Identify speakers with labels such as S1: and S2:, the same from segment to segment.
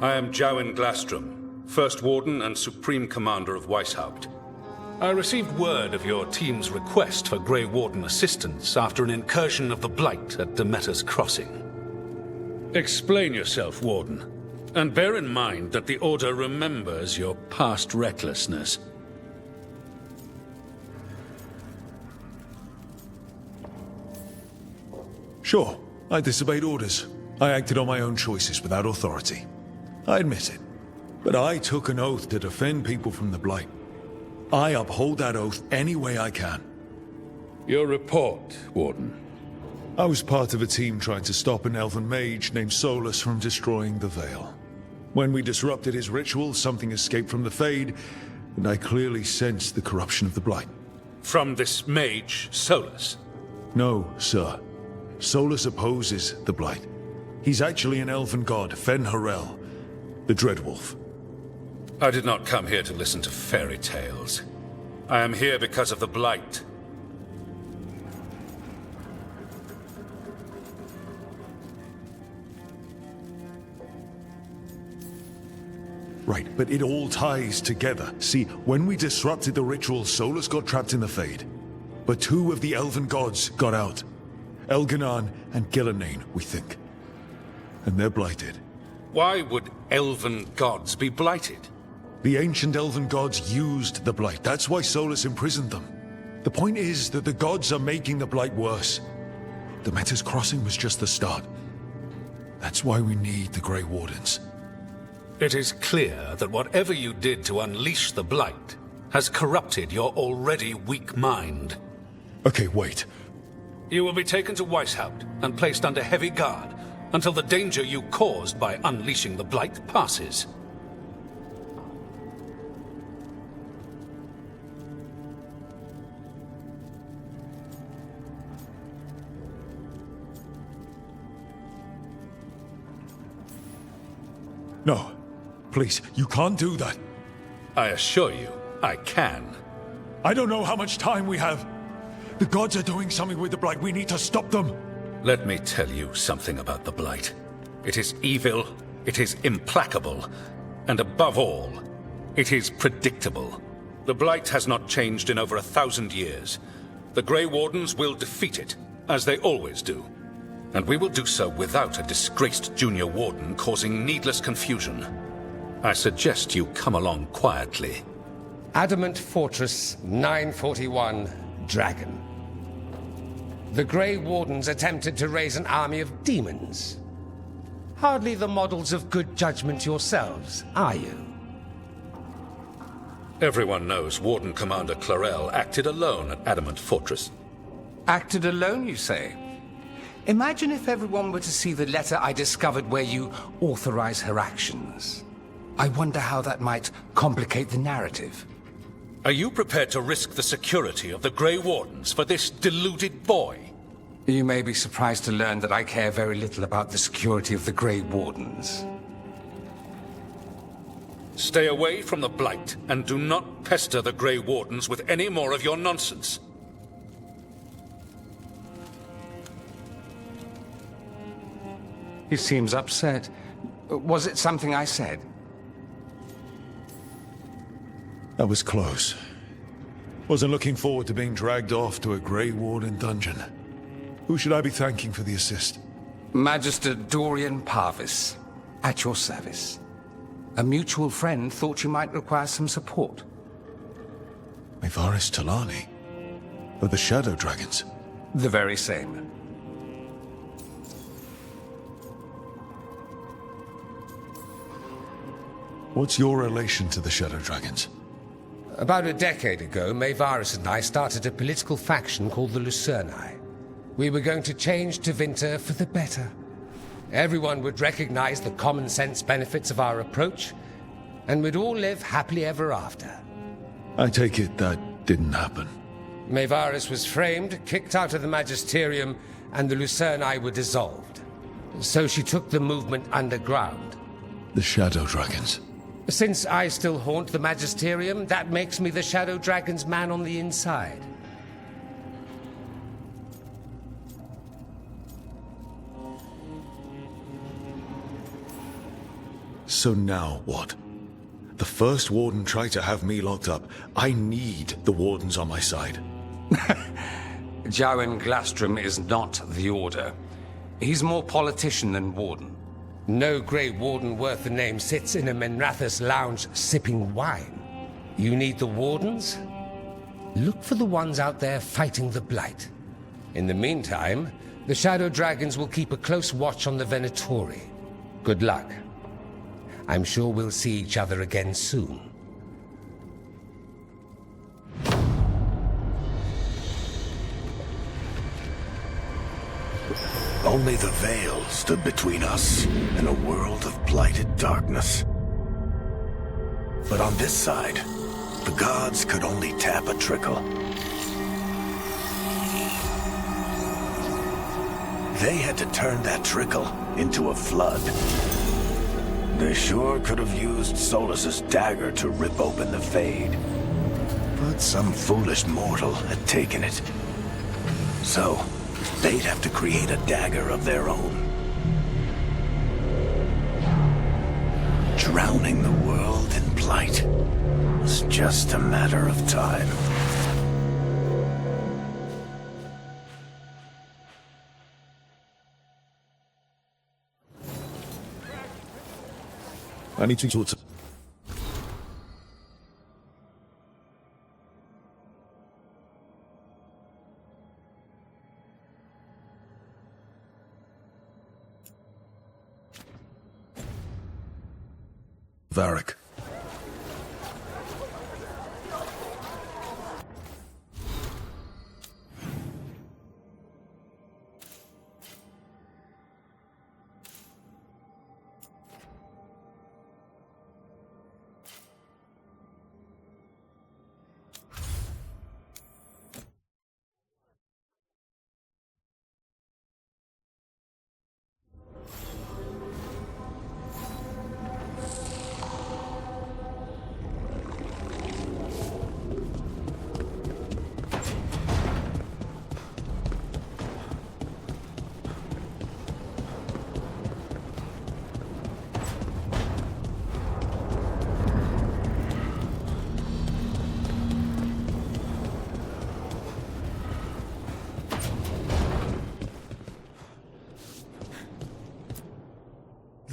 S1: I am Jowen Glastrom, First Warden and Supreme Commander of Weishaupt. I received word of your team's request for Grey Warden assistance after an incursion of the Blight at Demeter's Crossing. Explain yourself, Warden, and bear in mind that the Order remembers your past recklessness.
S2: Sure, I disobeyed orders. I acted on my own choices without authority. I admit it. But I took an oath to defend people from the Blight. I uphold that oath any way I can.
S1: Your report, Warden.
S2: I was part of a team trying to stop an elven mage named Solus from destroying the Veil. When we disrupted his ritual, something escaped from the Fade, and I clearly sensed the corruption of the Blight.
S1: From this mage, Solus?
S2: No, sir. Solus opposes the Blight. He's actually an elven god, Fen Harel, the Dreadwolf.
S1: I did not come here to listen to fairy tales. I am here because of the Blight.
S2: Right, but it all ties together. See, when we disrupted the ritual, Solus got trapped in the Fade. But two of the elven gods got out. Elganan and Gillenane, we think. And they're blighted.
S1: Why would elven gods be blighted?
S2: The ancient elven gods used the Blight. That's why Solus imprisoned them. The point is that the gods are making the Blight worse. Demeter's Crossing was just the start. That's why we need the Grey Wardens.
S1: It is clear that whatever you did to unleash the Blight has corrupted your already weak mind.
S2: Okay, wait.
S1: You will be taken to Weishaupt and placed under heavy guard until the danger you caused by unleashing the Blight passes.
S2: No. Please, you can't do that.
S1: I assure you, I can.
S2: I don't know how much time we have. The gods are doing something with the Blight. We need to stop them.
S1: Let me tell you something about the Blight. It is evil, it is implacable, and above all, it is predictable. The Blight has not changed in over 1,000 years. The Grey Wardens will defeat it, as they always do. And we will do so without a disgraced junior warden causing needless confusion. I suggest you come along quietly.
S3: Adamant Fortress 941, Dragon. The Grey Wardens attempted to raise an army of demons. Hardly the models of good judgment yourselves, are you?
S1: Everyone knows Warden Commander Clarel acted alone at Adamant Fortress.
S4: Acted alone, you say? Imagine if everyone were to see the letter I discovered where you authorize her actions. I wonder how that might complicate the narrative.
S1: Are you prepared to risk the security of the Grey Wardens for this deluded boy?
S4: You may be surprised to learn that I care very little about the security of the Grey Wardens.
S1: Stay away from the Blight, and do not pester the Grey Wardens with any more of your nonsense.
S4: He seems upset. Was it something I said?
S2: That was close. Wasn't looking forward to being dragged off to a Grey Warden dungeon. Who should I be thanking for the assist?
S4: Magister Dorian Parvis, at your service. A mutual friend thought you might require some support.
S2: Maevaris Talani? Of the Shadow Dragons?
S4: The very same.
S2: What's your relation to the Shadow Dragons?
S3: About a decade ago, Maevaris and I started a political faction called the Lucerni. We were going to change Tevinter for the better. Everyone would recognize the common sense benefits of our approach, and we'd all live happily ever after.
S2: I take it that didn't happen.
S3: Maevaris was framed, kicked out of the Magisterium, and the Lucerni were dissolved. So she took the movement underground.
S2: The Shadow Dragons.
S3: Since I still haunt the Magisterium, that makes me the Shadow Dragon's man on the inside.
S2: So now what? The first warden tried to have me locked up. I need the wardens on my side.
S4: Jowen Glastrom is not the Order. He's more politician than warden.
S3: No Grey Warden worth the name sits in a Menrathus lounge sipping wine. You need the wardens? Look for the ones out there fighting the Blight. In the meantime, the Shadow Dragons will keep a close watch on the Venatori. Good luck. I'm sure we'll see each other again soon.
S5: Only the veil stood between us and a world of blighted darkness. But on this side, the gods could only tap a trickle. They had to turn that trickle into a flood. They sure could have used Solus's dagger to rip open the Fade. But some foolish mortal had taken it. So, they'd have to create a dagger of their own. Drowning the world in blight was just a matter of time.
S2: I need to sort of... Varric.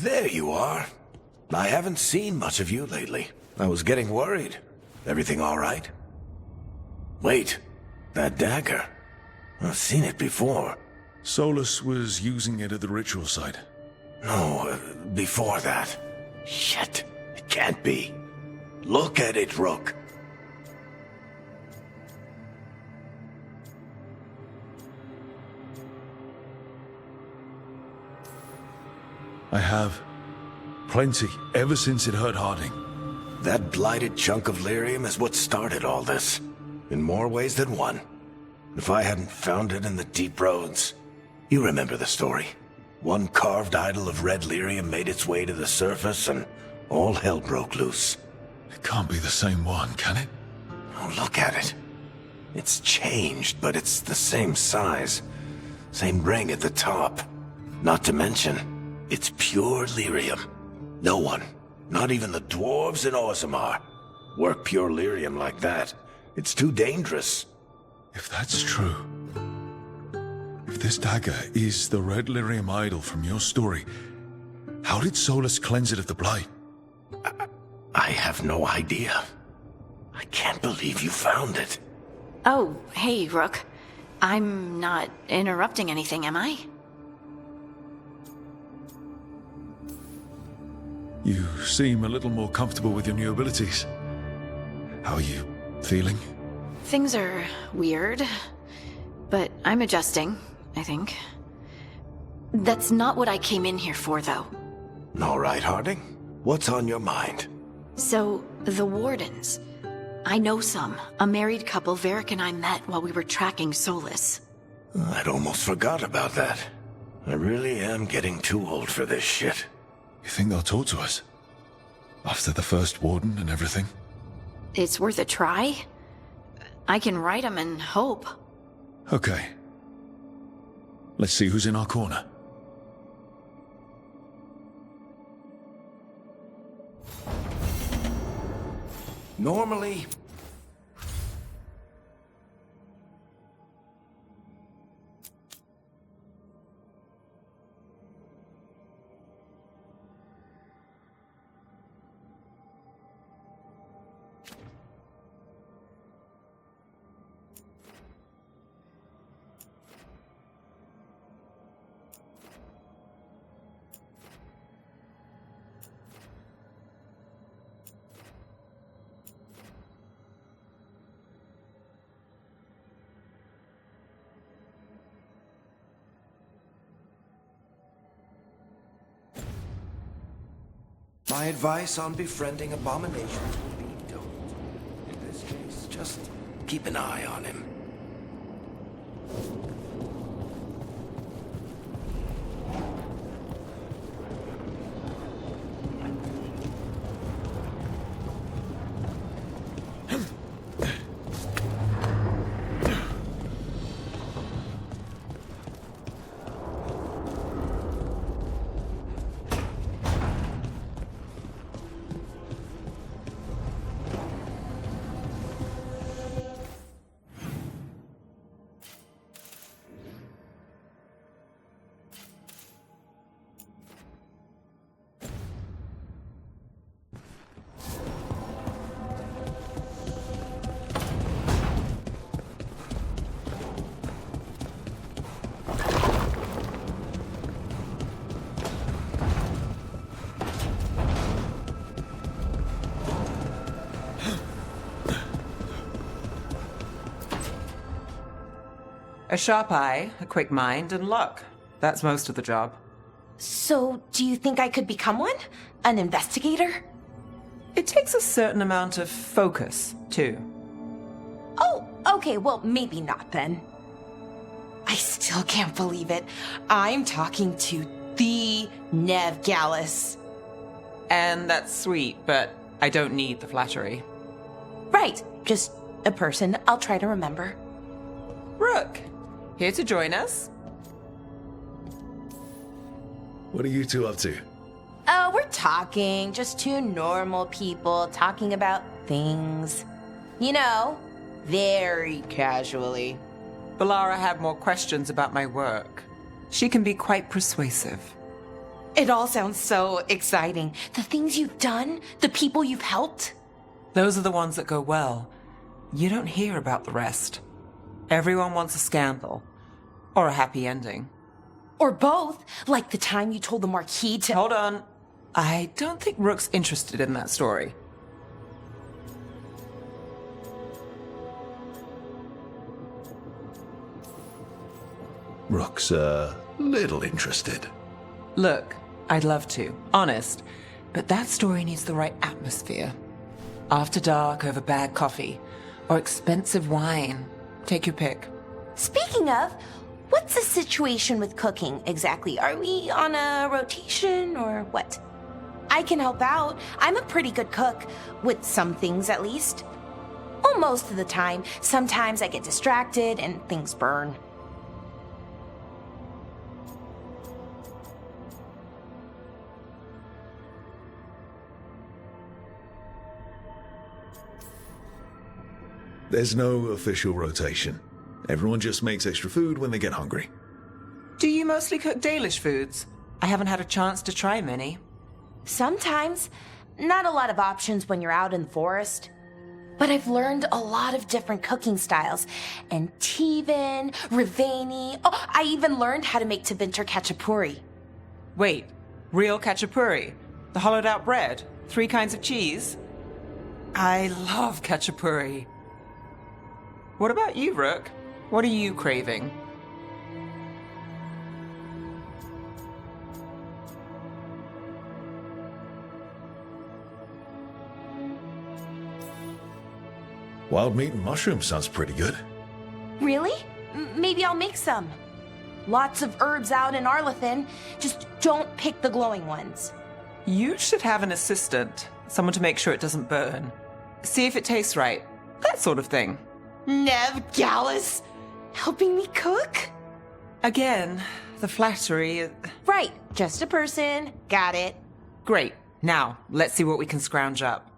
S5: There you are. I haven't seen much of you lately. I was getting worried. Everything all right? Wait, that dagger. I've seen it before.
S2: Solus was using it at the ritual site.
S5: No, before that. Shit, it can't be. Look at it, Rook.
S2: I have. Plenty, ever since it hurt Harding.
S5: That blighted chunk of lyrium is what started all this. In more ways than one. If I hadn't found it in the deep roads... You remember the story. One carved idol of red lyrium made its way to the surface and all hell broke loose.
S2: It can't be the same one, can it?
S5: Oh, look at it. It's changed, but it's the same size. Same ring at the top. Not to mention, it's pure lyrium. No one, not even the dwarves in Orzammar, work pure lyrium like that. It's too dangerous.
S2: If that's true... If this dagger is the red lyrium idol from your story, how did Solus cleanse it of the blight?
S5: I have no idea. I can't believe you found it.
S6: Oh, hey, Rook. I'm not interrupting anything, am I?
S2: You seem a little more comfortable with your new abilities. How are you feeling?
S6: Things are weird, but I'm adjusting, I think. That's not what I came in here for, though.
S5: All right, Harding. What's on your mind?
S6: So, the Wardens. I know some. A married couple Varric and I met while we were tracking Solus.
S5: I'd almost forgot about that. I really am getting too old for this shit.
S2: You think they'll talk to us? After the first warden and everything?
S6: It's worth a try. I can write them and hope.
S2: Okay. Let's see who's in our corner.
S5: Normally... My advice on befriending abominations would be don't. In this case, just keep an eye on him.
S7: A sharp eye, a quick mind, and luck. That's most of the job.
S8: So, do you think I could become one? An investigator?
S7: It takes a certain amount of focus, too.
S8: Oh, okay, well, maybe not then. I still can't believe it. I'm talking to the Nev Gallus.
S7: And that's sweet, but I don't need the flattery.
S8: Right, just a person I'll try to remember.
S7: Rook, here to join us?
S2: What are you two up to?
S8: We're talking, just two normal people talking about things. You know, very casually.
S7: Balara had more questions about my work. She can be quite persuasive.
S8: It all sounds so exciting. The things you've done, the people you've helped.
S7: Those are the ones that go well. You don't hear about the rest. Everyone wants a scandal. Or a happy ending.
S8: Or both, like the time you told the Marquis to—
S7: Hold on. I don't think Rook's interested in that story.
S2: Rook's a little interested.
S7: Look, I'd love to, honest, but that story needs the right atmosphere. After dark over bad coffee, or expensive wine. Take your pick.
S8: Speaking of, what's the situation with cooking exactly? Are we on a rotation or what? I can help out. I'm a pretty good cook, with some things at least. Well, most of the time. Sometimes I get distracted and things burn.
S2: There's no official rotation. Everyone just makes extra food when they get hungry.
S7: Do you mostly cook Dalish foods? I haven't had a chance to try many.
S8: Sometimes. Not a lot of options when you're out in the forest. But I've learned a lot of different cooking styles. And Tivin, Rivani. Oh, I even learned how to make Tevinter Khachapuri.
S7: Wait, real khachapuri? The hollowed out bread? 3 kinds of cheese? I love khachapuri. What about you, Rook? What are you craving?
S2: Wild meat and mushrooms sounds pretty good.
S8: Really? Maybe I'll make some. Lots of herbs out in Arlathan. Just don't pick the glowing ones.
S7: You should have an assistant. Someone to make sure it doesn't burn. See if it tastes right. That sort of thing.
S8: Nev Gallus! Helping me cook?
S7: Again, the flattery...
S8: Right, just a person. Got it.
S7: Great. Now, let's see what we can scrounge up.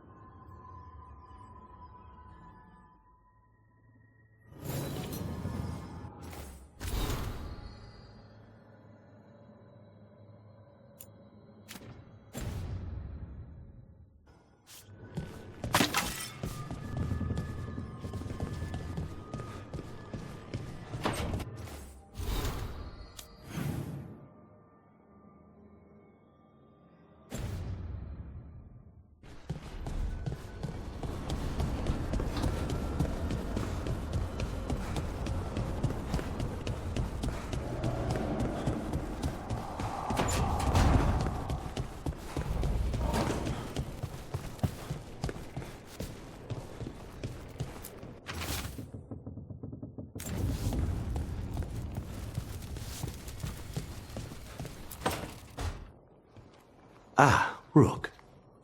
S5: Ah, Rook.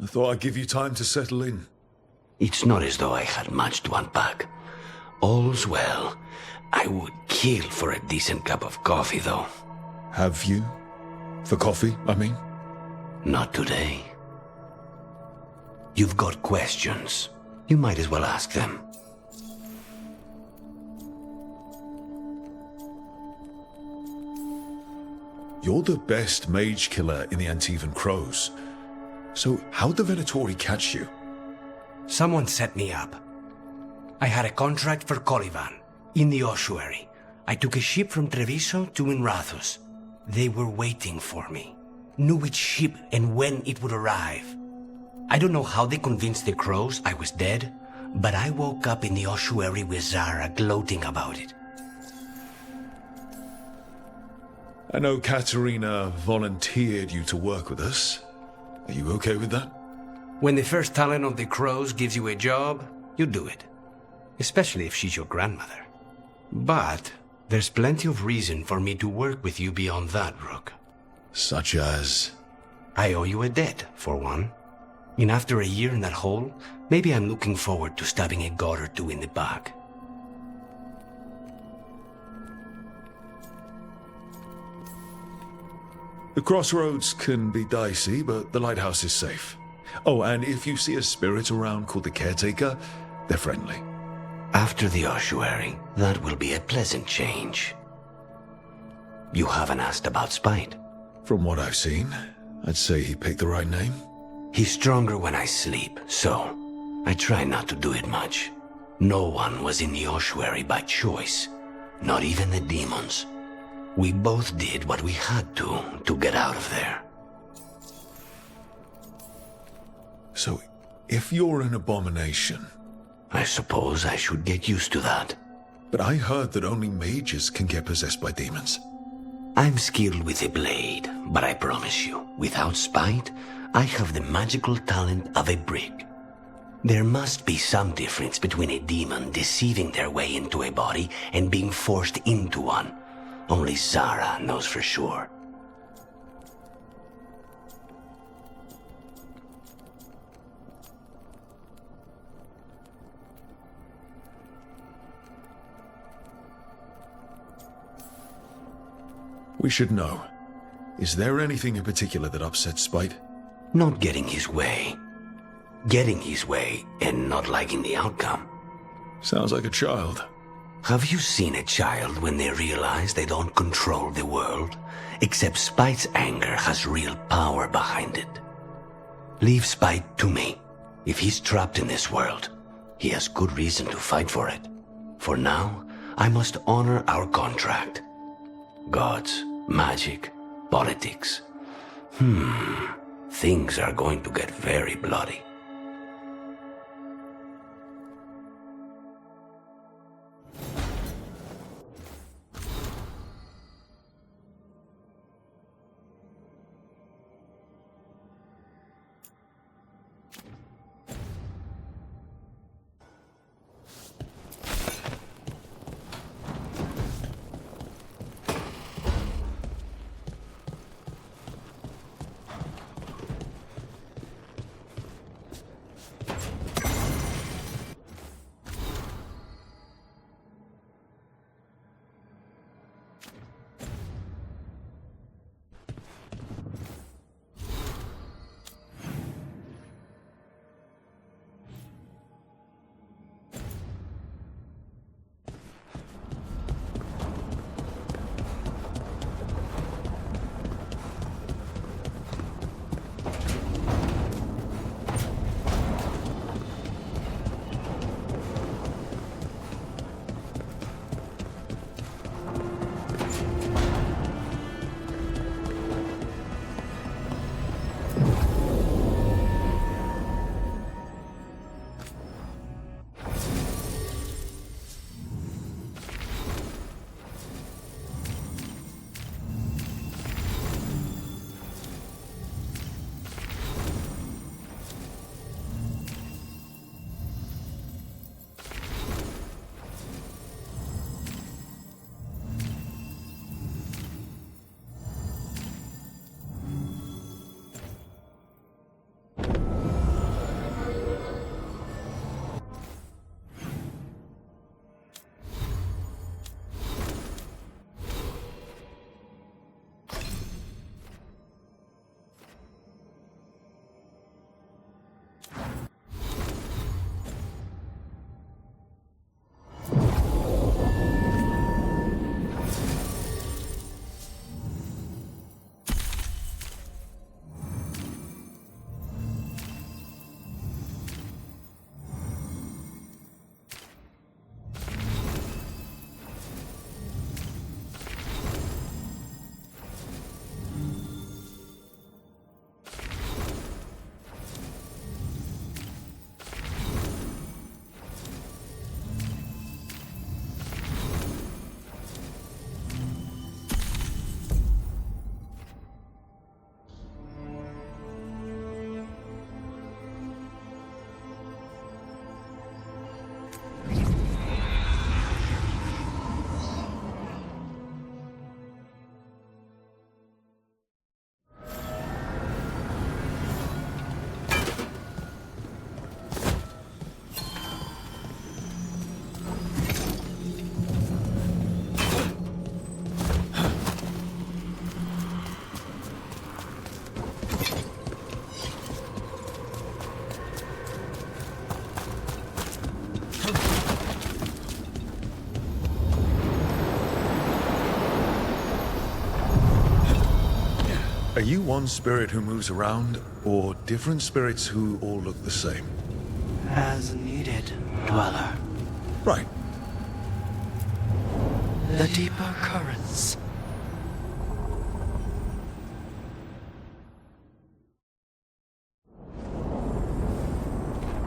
S2: I thought I'd give you time to settle in.
S5: It's not as though I had much to unpack. All's well. I would kill for a decent cup of coffee, though.
S2: Have you? For coffee, I mean?
S5: Not today. You've got questions. You might as well ask them.
S2: You're the best mage killer in the Antivan Crows. So how'd the Venatori catch you?
S9: Someone set me up. I had a contract for Colivan, in the ossuary. I took a ship from Treviso to Minrathos. They were waiting for me. Knew which ship and when it would arrive. I don't know how they convinced the Crows I was dead, but I woke up in the ossuary with Zara gloating about it.
S2: I know Katerina volunteered you to work with us. Are you okay with that?
S9: When the first talent of the Crows gives you a job, you do it. Especially if she's your grandmother. But there's plenty of reason for me to work with you beyond that, Rook.
S2: Such as?
S9: I owe you a debt, for one. And after a year in that hole, maybe I'm looking forward to stabbing a god or two in the back.
S2: The crossroads can be dicey, but the lighthouse is safe. Oh, and if you see a spirit around called the Caretaker, they're friendly.
S5: After the ossuary, that will be a pleasant change. You haven't asked about Spite.
S2: From what I've seen, I'd say he picked the right name.
S5: He's stronger when I sleep, so I try not to do it much. No one was in the ossuary by choice, not even the demons. We both did what we had to get out of there.
S2: So, if you're an abomination...
S5: I suppose I should get used to that.
S2: But I heard that only mages can get possessed by demons.
S5: I'm skilled with a blade, but I promise you, without Spite, I have the magical talent of a brick. There must be some difference between a demon deceiving their way into a body and being forced into one. Only Zara knows for sure.
S2: We should know. Is there anything in particular that upsets Spite?
S5: Not getting his way. Getting his way and not liking the outcome.
S2: Sounds like a child.
S5: Have you seen a child when they realize they don't control the world? Except Spite's anger has real power behind it. Leave Spite to me. If he's trapped in this world, he has good reason to fight for it. For now, I must honor our contract. Gods, magic, politics. Things are going to get very bloody.
S2: Are you one spirit who moves around, or different spirits who all look the same?
S9: As needed, Dweller.
S2: Right.
S9: The deeper currents.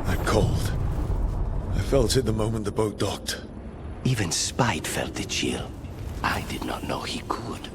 S2: That cold. I felt it the moment the boat docked.
S9: Even Spite felt the chill. I did not know he could.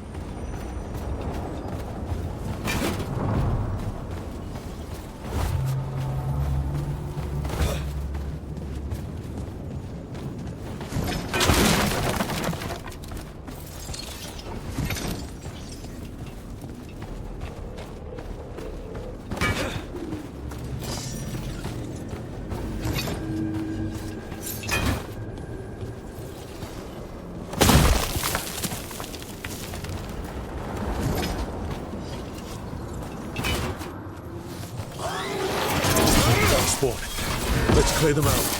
S2: Let's clear them out.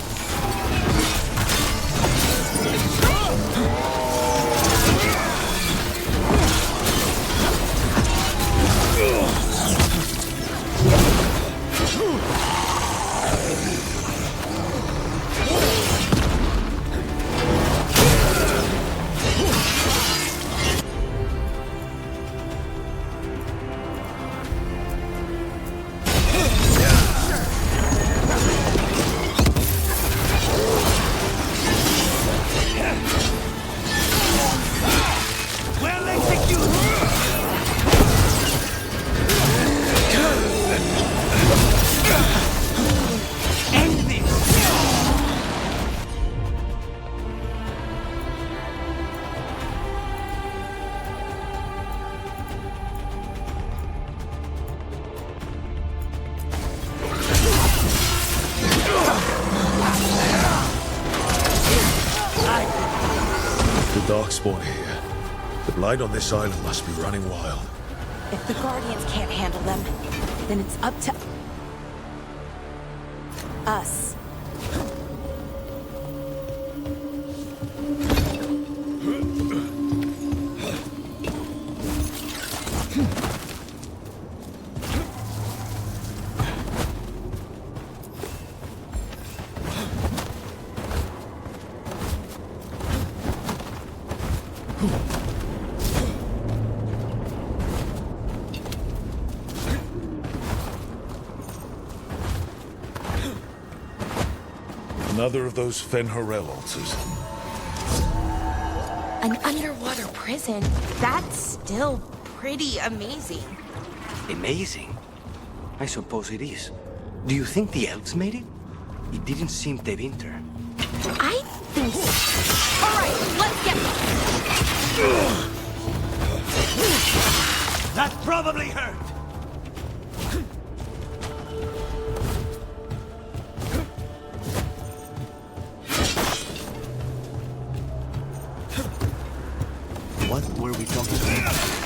S2: Darkspawn here. The blight on this island must be running wild.
S8: If the Guardians can't handle them, then it's up to us.
S2: Another of those Fen'Harel altars.
S8: An underwater prison? That's still pretty amazing.
S9: Amazing? I suppose it is. Do you think the elves made it? It didn't seem de winter.
S8: I think so. All right, let's get
S9: That probably hurt! What were we talking about?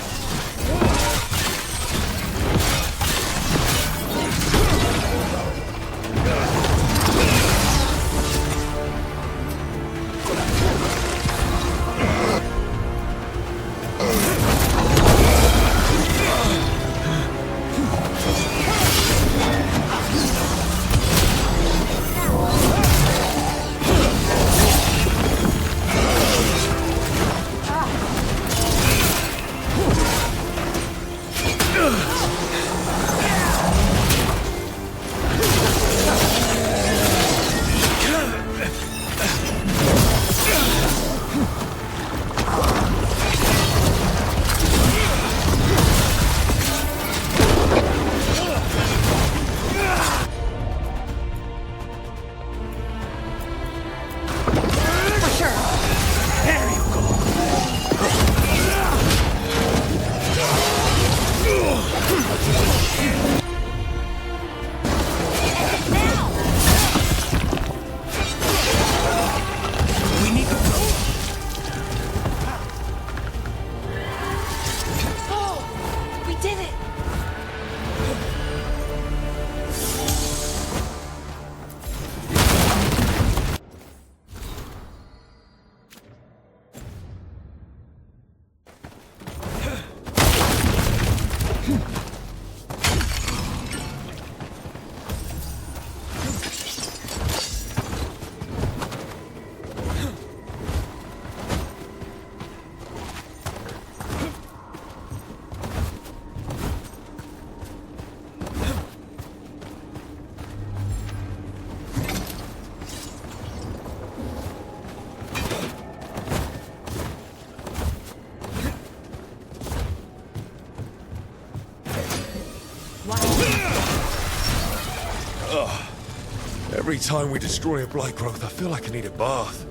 S2: Every time we destroy a blight growth, I feel like I need a bath.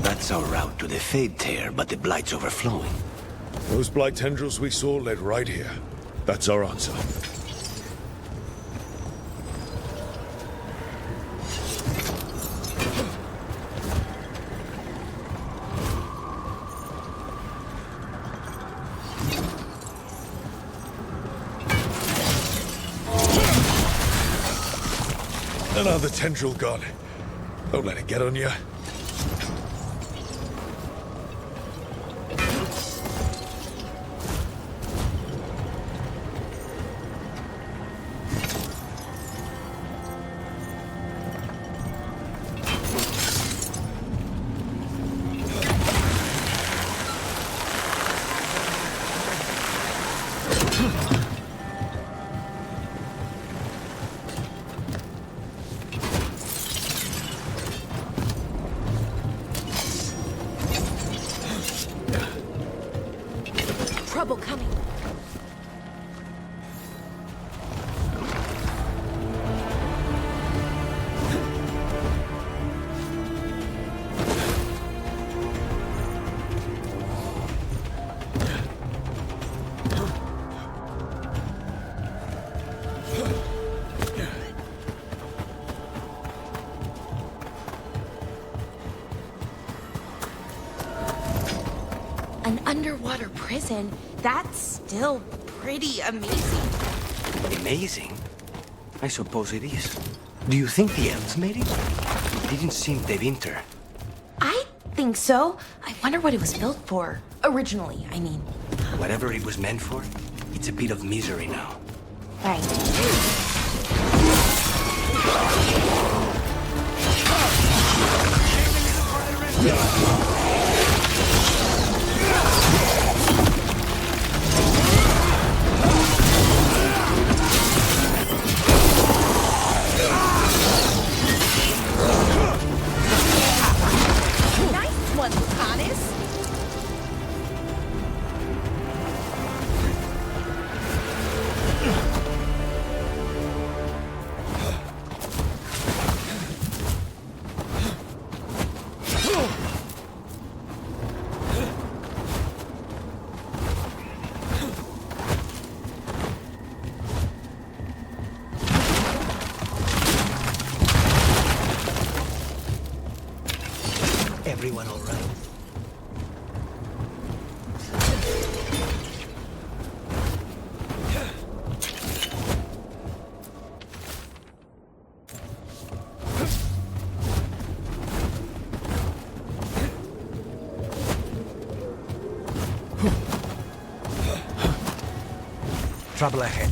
S5: That's our route to the Fade Tear, but the Blight's overflowing.
S2: Those blight tendrils we saw led right here. That's our answer. Another tendril gone. Don't let it get on you.
S8: Trouble coming. An underwater prison? That's still pretty amazing.
S9: Amazing? I suppose it is. Do you think the elves made it? It didn't seem de winter.
S8: I think so. I wonder what it was built for. Originally, I mean.
S9: Whatever it was meant for, it's a bit of misery now.
S8: Right.
S10: Nice one, Lucanus.
S9: Everyone all right? Trouble ahead.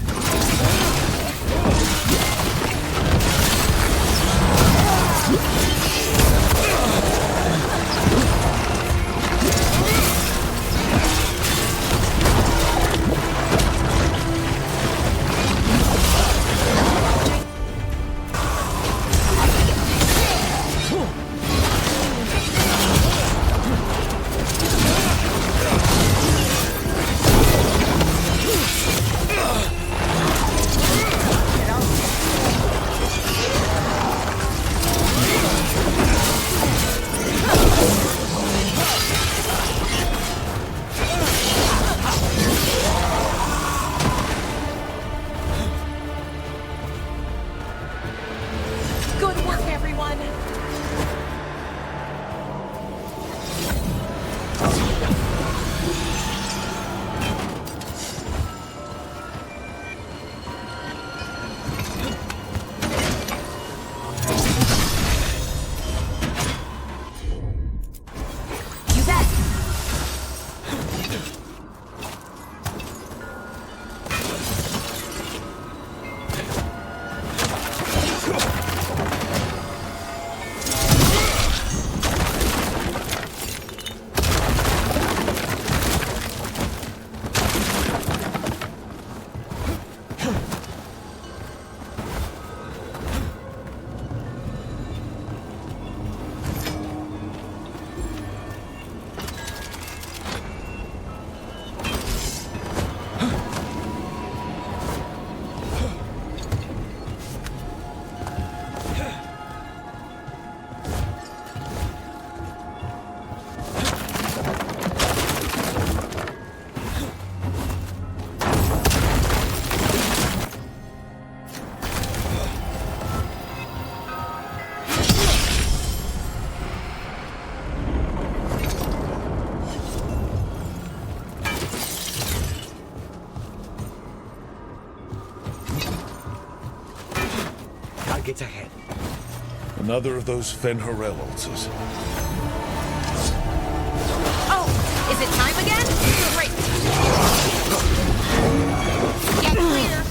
S9: Targets ahead.
S2: Another of those Fen'Harel altars.
S10: Oh, is it time again? Great. Get clear.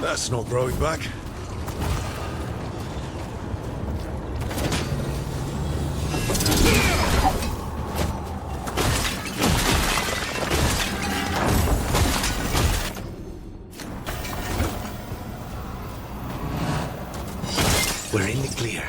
S2: That's not growing back.
S9: We're in the clear.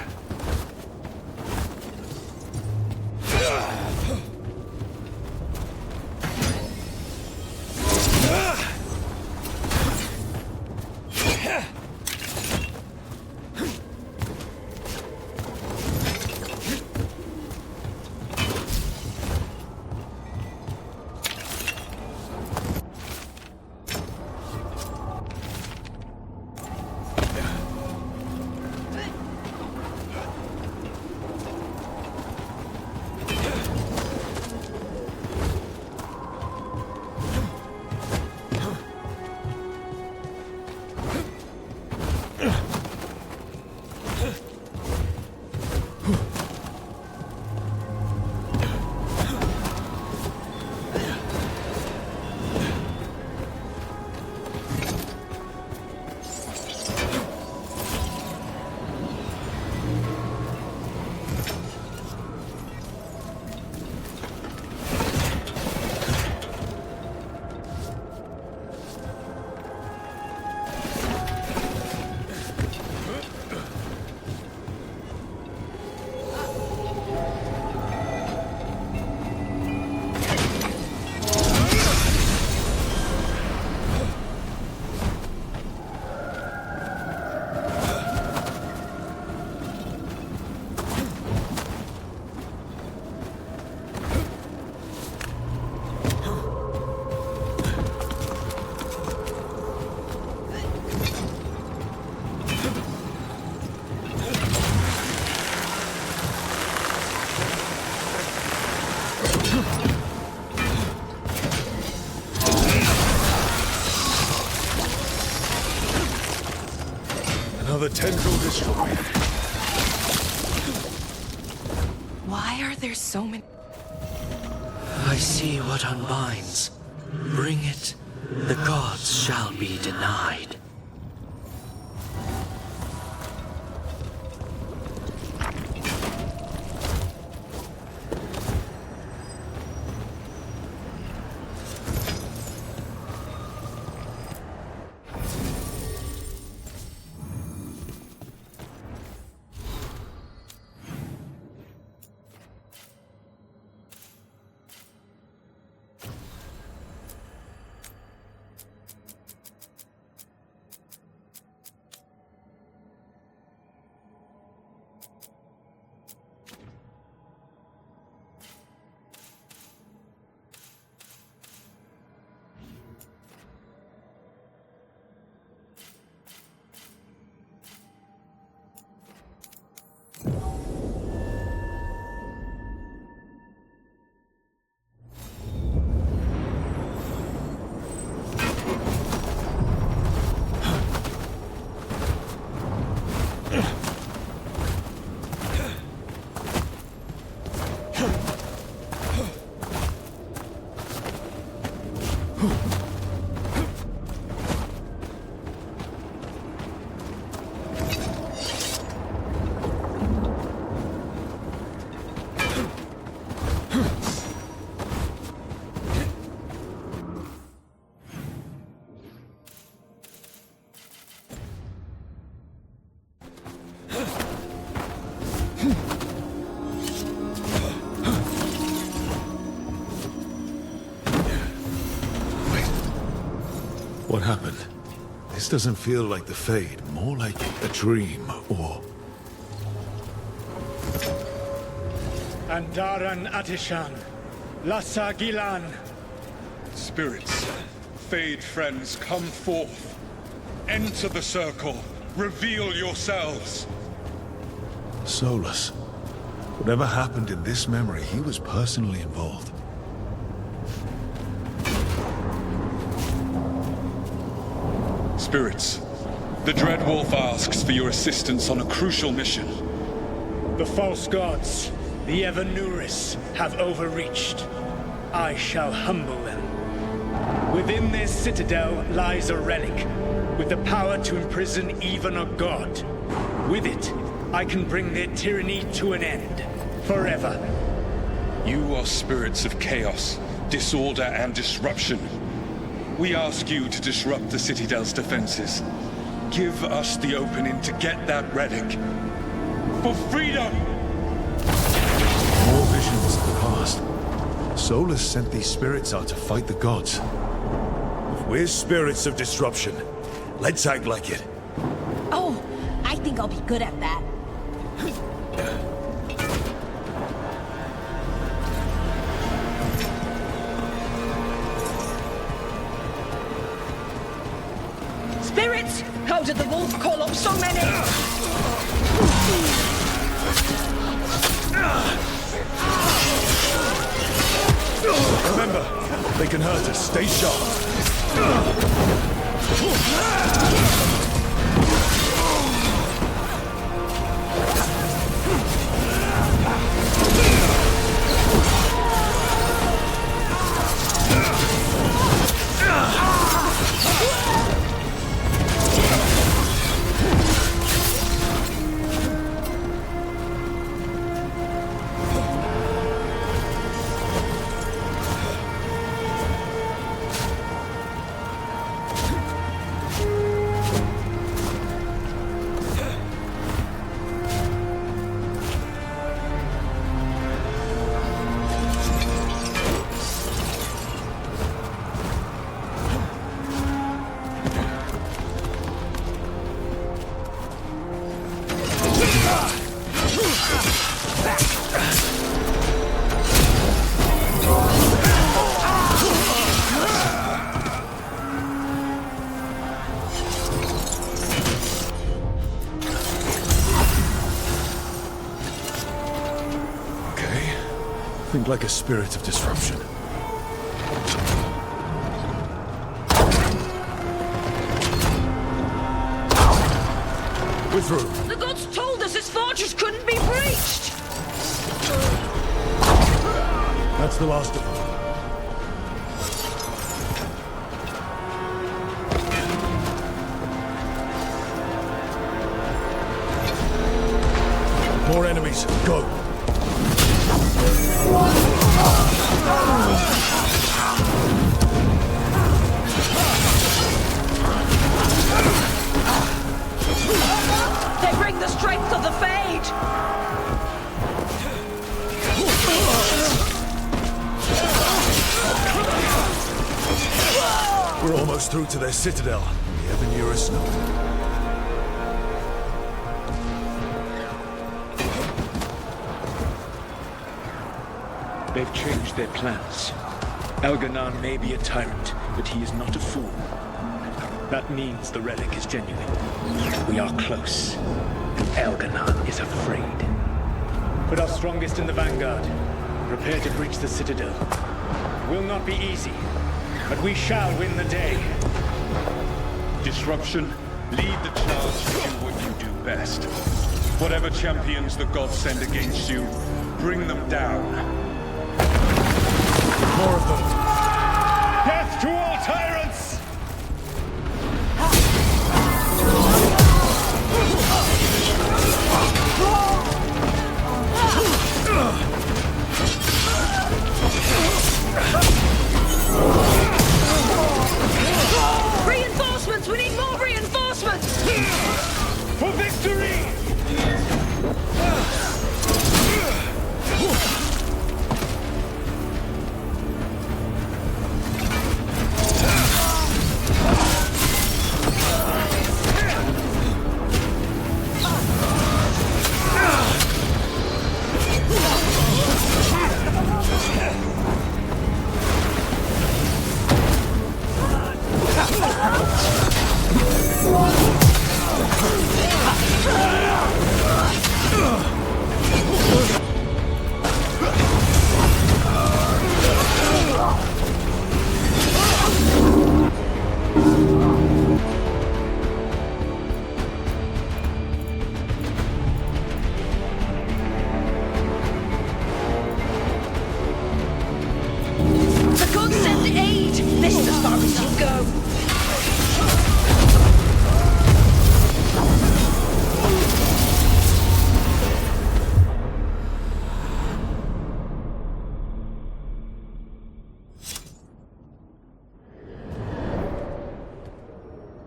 S2: Another tendril destroyed.
S10: Why are there so many?
S11: I see what unbinds. Bring it. The gods shall be denied.
S2: This doesn't feel like the Fade, more like a dream, or...
S12: Andaran Atishan, Lassa Gilan.
S13: Spirits, Fade friends, come forth. Enter the circle. Reveal yourselves.
S2: Solus. Whatever happened in this memory, he was personally involved.
S13: Spirits, the Dread Wolf asks for your assistance on a crucial mission.
S12: The false gods, the Evanuris, have overreached. I shall humble them. Within their citadel lies a relic, with the power to imprison even a god. With it, I can bring their tyranny to an end, forever.
S13: You are spirits of chaos, disorder, and disruption. We ask you to disrupt the Citadel's defenses. Give us the opening to get that relic. For freedom!
S2: More visions of the past. Solus sent these spirits out to fight the gods. If we're spirits of disruption, let's act like it.
S8: Oh, I think I'll be good at that.
S14: Spirits! How did the wolf call up so many?
S2: Remember, they can hurt us. Stay sharp. Think like a spirit of disruption. We're through.
S14: The gods told us this fortress couldn't be breached!
S2: That's the last of them. More enemies. Go.
S14: They bring the strength of the Fade!
S2: We're almost through to their citadel. The Evanuris know it.
S12: They've changed their plans. Elganon may be a tyrant, but he is not a fool. That means the relic is genuine. We are close. Elganon is afraid. Put our strongest in the vanguard. Prepare to breach the citadel. It will not be easy, but we shall win the day.
S13: Disruption, lead the charge to do what you do best. Whatever champions the gods send against you, bring them down.
S2: More of them.
S12: Death to all tyrants!
S14: Reinforcements! We need more reinforcements!
S12: For victory!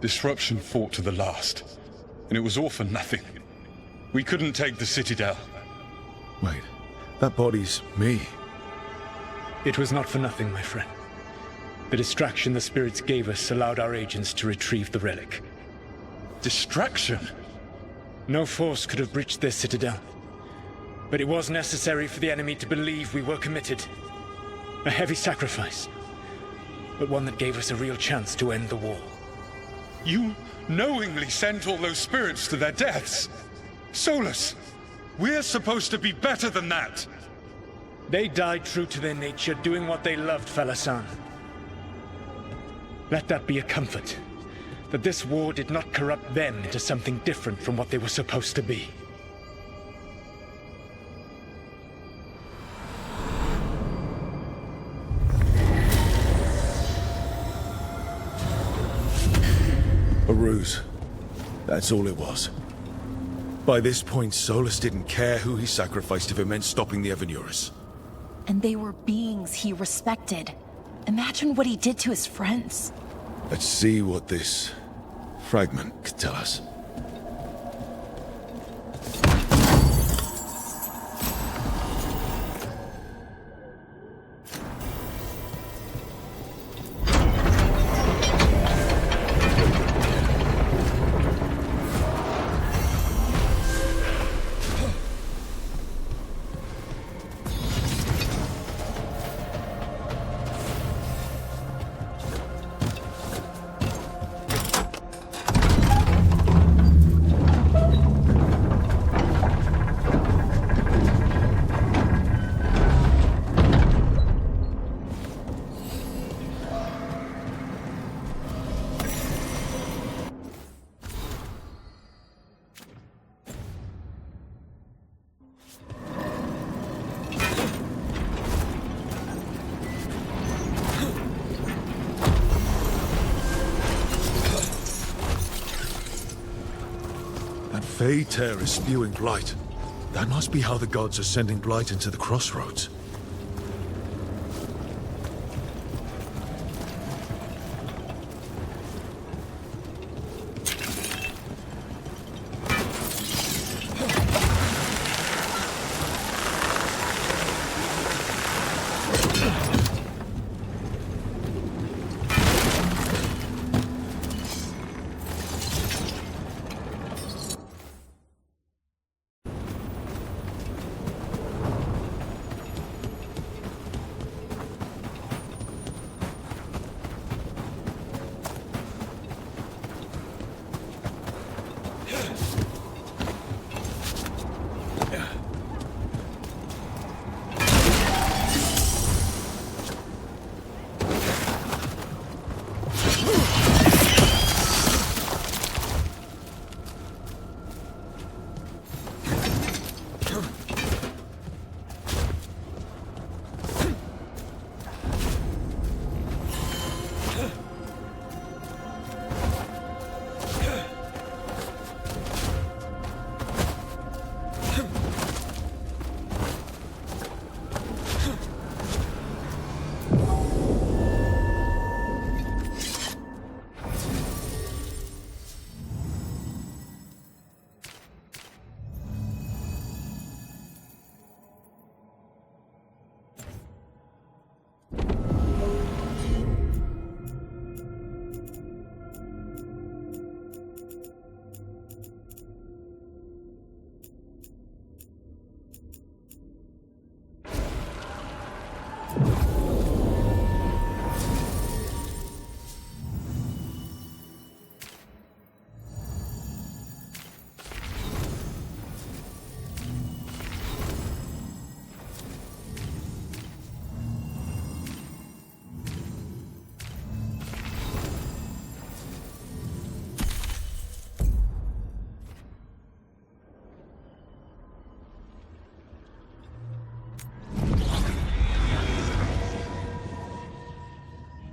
S13: Disruption fought to the last, and it was all for nothing. We couldn't take the Citadel.
S2: Wait, that body's me.
S12: It was not for nothing, my friend. The distraction the spirits gave us allowed our agents to retrieve the relic.
S13: Distraction?
S12: No force could have breached their Citadel. But it was necessary for the enemy to believe we were committed. A heavy sacrifice, but one that gave us a real chance to end the war.
S13: You knowingly sent all those spirits to their deaths? Solus, we're supposed to be better than that!
S12: They died true to their nature, doing what they loved, Falasan. Let that be a comfort, that this war did not corrupt them into something different from what they were supposed to be.
S2: A ruse. That's all it was. By this point, Solus didn't care who he sacrificed if it meant stopping the Evanurus.
S8: And they were beings he respected. Imagine what he did to his friends.
S2: Let's see what this fragment could tell us. Fey Tear is spewing blight. That must be how the gods are sending blight into the crossroads.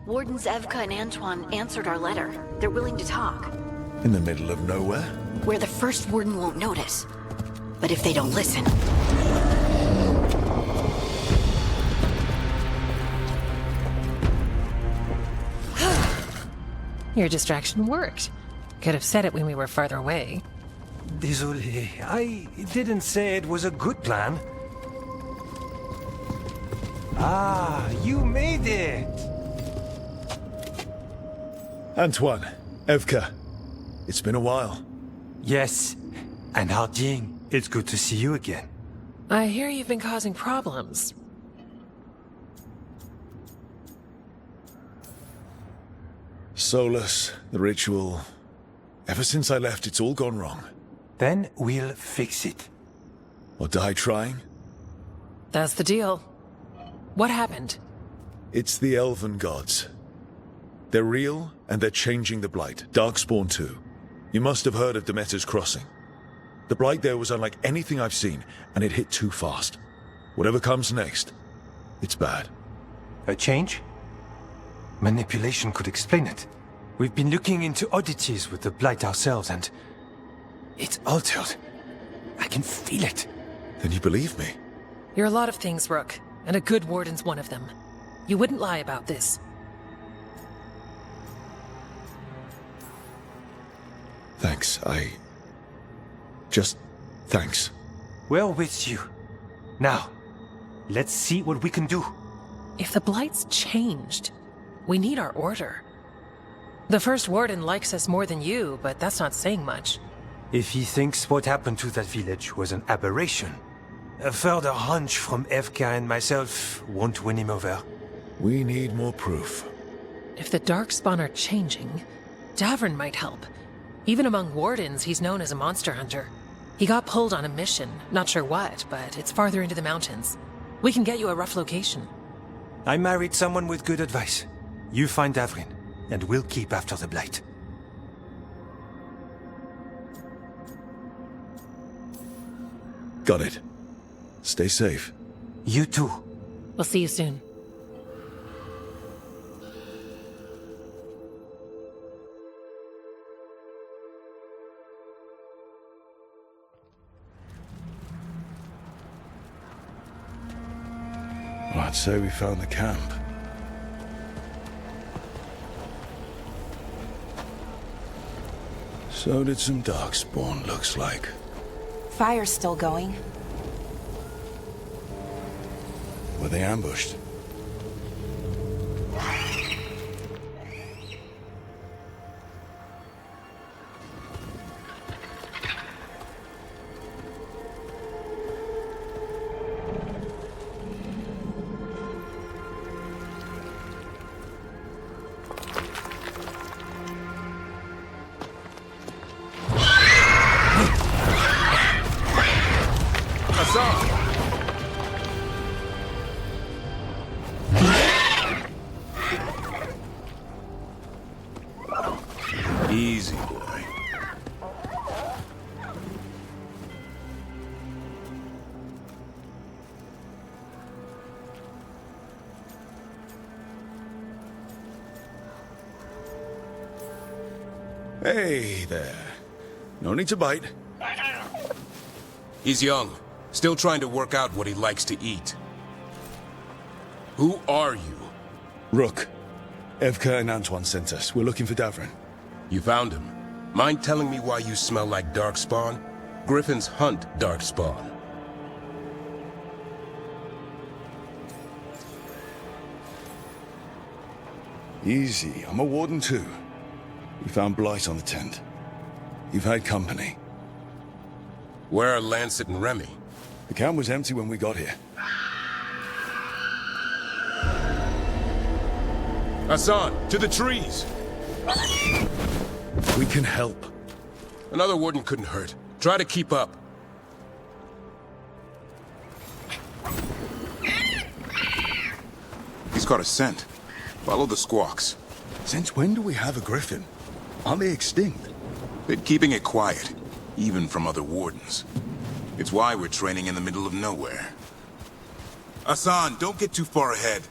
S6: Wardens Evka and Antoine answered our letter. They're willing to talk.
S2: In the middle of nowhere?
S6: Where the first warden won't notice. But if they don't listen...
S15: Your distraction worked. Could have said it when we were farther away.
S16: Désolé, I didn't say it was a good plan. Ah, you made it!
S2: Antoine, Evka, it's been a while.
S16: Yes, and Harding, it's good to see you again.
S15: I hear you've been causing problems.
S2: Solus, the ritual. Ever since I left, it's all gone wrong.
S16: Then we'll fix it.
S2: Or die trying?
S15: That's the deal. What happened?
S2: It's the elven gods. They're real, and they're changing the Blight. Darkspawn too. You must have heard of Demeter's Crossing. The Blight there was unlike anything I've seen, and it hit too fast. Whatever comes next, it's bad.
S16: A change? Manipulation could explain it. We've been looking into oddities with the Blight ourselves, and it's altered. I can feel it.
S2: Then you believe me?
S15: You're a lot of things, Rook, and a good warden's one of them. You wouldn't lie about this.
S2: Thanks, thanks.
S16: We're with you. Now, let's see what we can do.
S15: If the Blight's changed, we need our order. The first warden likes us more than you, but that's not saying much.
S16: If he thinks what happened to that village was an aberration, a further hunch from Evka and myself won't win him over.
S2: We need more proof.
S15: If the Darkspawn are changing, Davern might help. Even among wardens, he's known as a monster hunter. He got pulled on a mission, not sure what, but it's farther into the mountains. We can get you a rough location.
S16: I married someone with good advice. You find Davrin, and we'll keep after the Blight.
S2: Got it. Stay safe.
S16: You too.
S15: We'll see you soon.
S2: Well, I'd say we found the camp. So did some Darkspawn, looks like.
S8: Fire's still going.
S2: Were they ambushed?
S17: Easy, boy.
S2: Hey there. No need to bite.
S17: He's young. Still trying to work out what he likes to eat. Who are you?
S2: Rook. Evka and Antoine sent us. We're looking for Davrin.
S17: You found him. Mind telling me why you smell like Darkspawn? Griffins hunt Darkspawn.
S2: Easy. I'm a warden too. We found Blight on the tent. You've had company.
S17: Where are Lancet and Remy?
S2: The camp was empty when we got here.
S17: Hassan, to the trees!
S2: We can help.
S17: Another warden couldn't hurt. Try to keep up.
S18: He's got a scent. Follow the squawks.
S2: Since when do we have a griffin? Aren't they extinct?
S18: Been keeping it quiet, even from other wardens. It's why we're training in the middle of nowhere. Hassan, don't get too far ahead.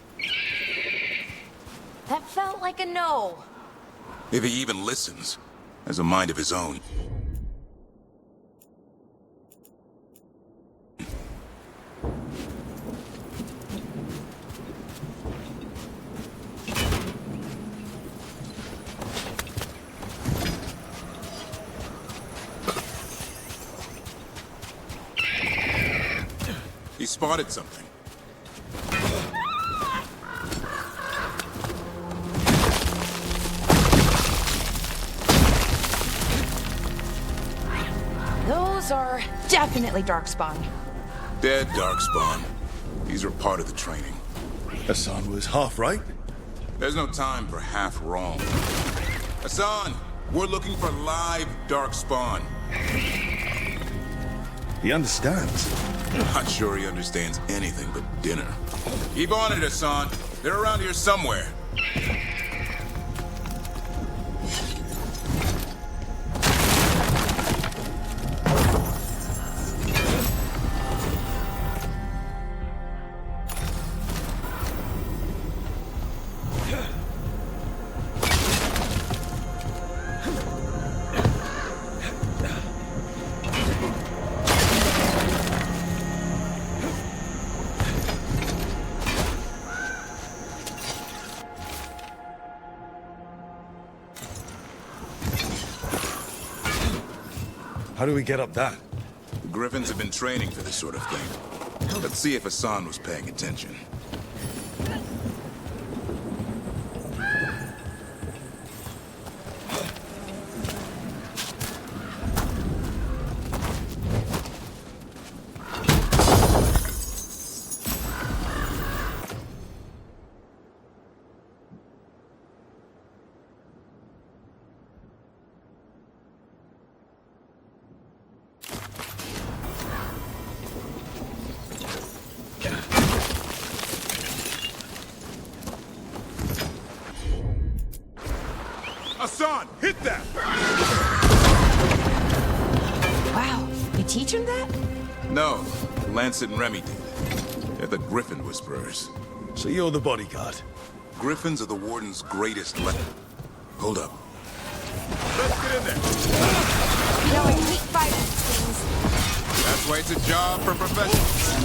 S8: That felt like a no.
S18: If he even listens, has a mind of his own. He spotted something.
S8: Those are definitely Darkspawn.
S18: Dead Darkspawn. These are part of the training.
S2: Hassan was half right.
S18: There's no time for half wrong. Hassan, we're looking for live Darkspawn.
S2: He understands.
S18: Not sure he understands anything but dinner. Keep on it, Hassan. They're around here somewhere.
S2: How do we get up that?
S18: The Griffins have been training for this sort of thing. Let's see if Hassan was paying attention. Hassan, hit that!
S8: Wow, you teach him that?
S18: No, Lancet and Remy did. They're the Griffin Whisperers.
S2: So you're the bodyguard?
S18: Griffins are the Warden's greatest Hold up. Let's get in there.
S8: You know, I hate fighting things.
S18: That's why it's a job for professionals.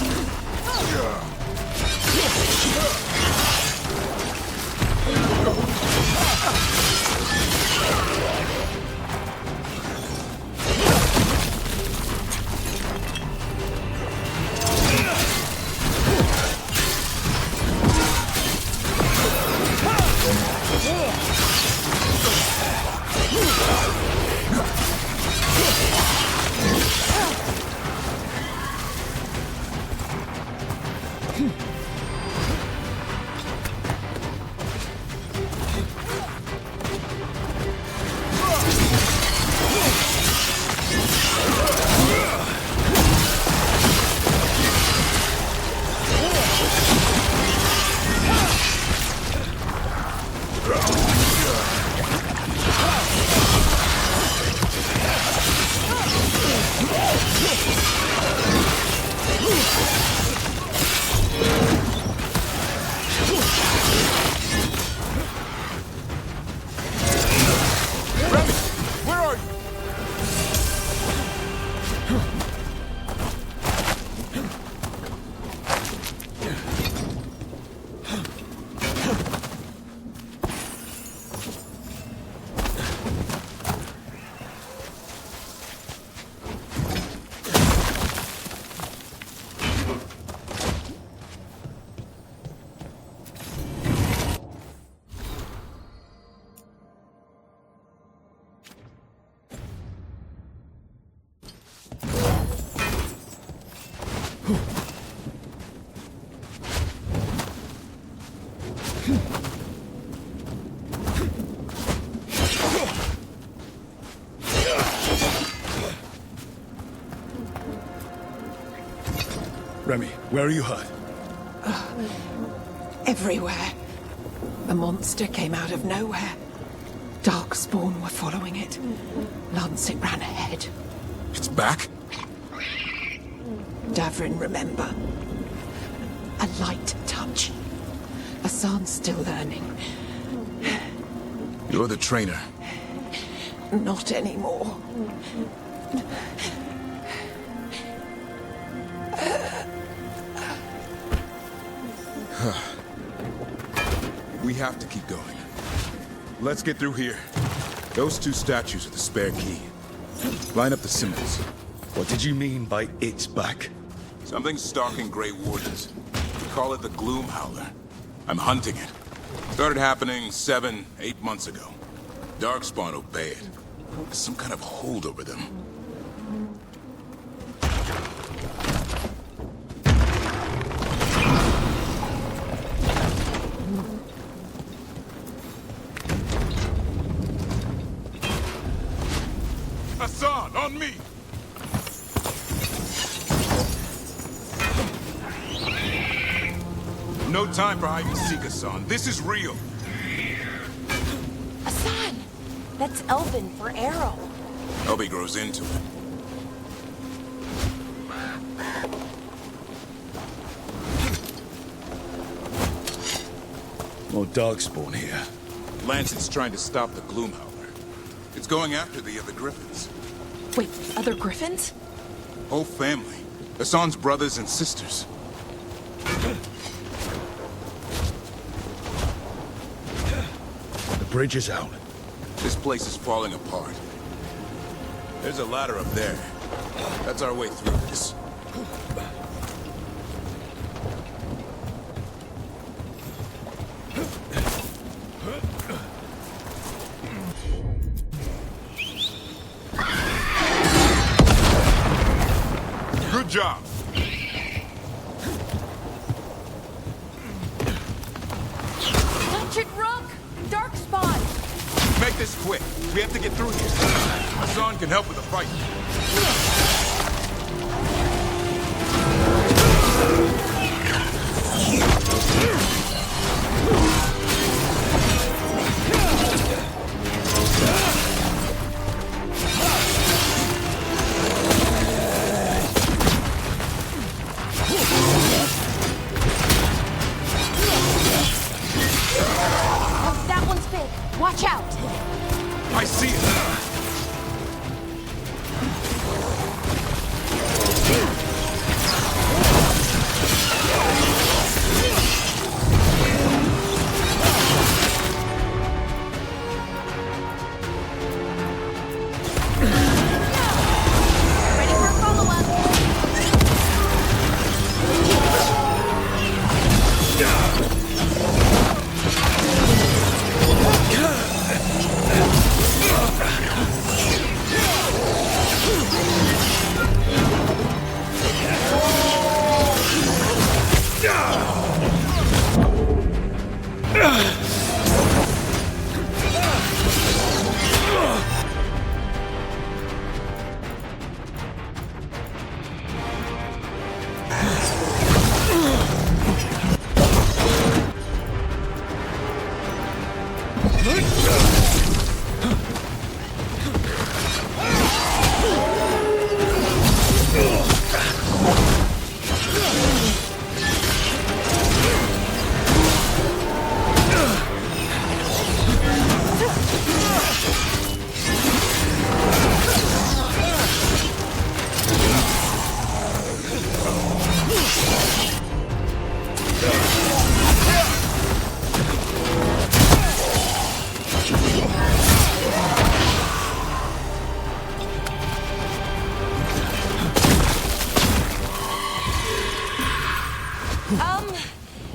S2: Remy, where are you hurt?
S19: Everywhere. The monster came out of nowhere. Darkspawn were following it. Lancet ran ahead.
S18: It's back?
S19: Davrin, remember. A light touch. Hassan's still learning.
S18: You're the trainer.
S19: Not anymore.
S18: We have to keep going. Let's get through here. Those two statues are the spare key. Line up the symbols.
S2: What did you mean by it's back?
S18: Something's stalking Grey Wardens. We call it the Gloom Howler. I'm hunting it. Started happening 7, 8 months ago. Darkspawn obey it. There's some kind of hold over them. Hassan, on me! No time for hide and seek, Hassan. This is real.
S8: Hassan! That's Elven for arrow.
S18: Elby grows into it.
S2: More Darkspawn here.
S18: Lancet's trying to stop the Gloom Howler. It's going after the other Griffins.
S10: Wait, other Griffins?
S18: Whole family. Hassan's brothers and sisters.
S2: The bridge is out.
S18: This place is falling apart. There's a ladder up there. That's our way through this. Good job.
S10: Watch it, Rook! Darkspawn!
S18: Make this quick. We have to get through here. Hassan can help with the fight.
S8: Oh, that one's big. Watch out!
S18: I see it.
S10: Ready for a follow-up?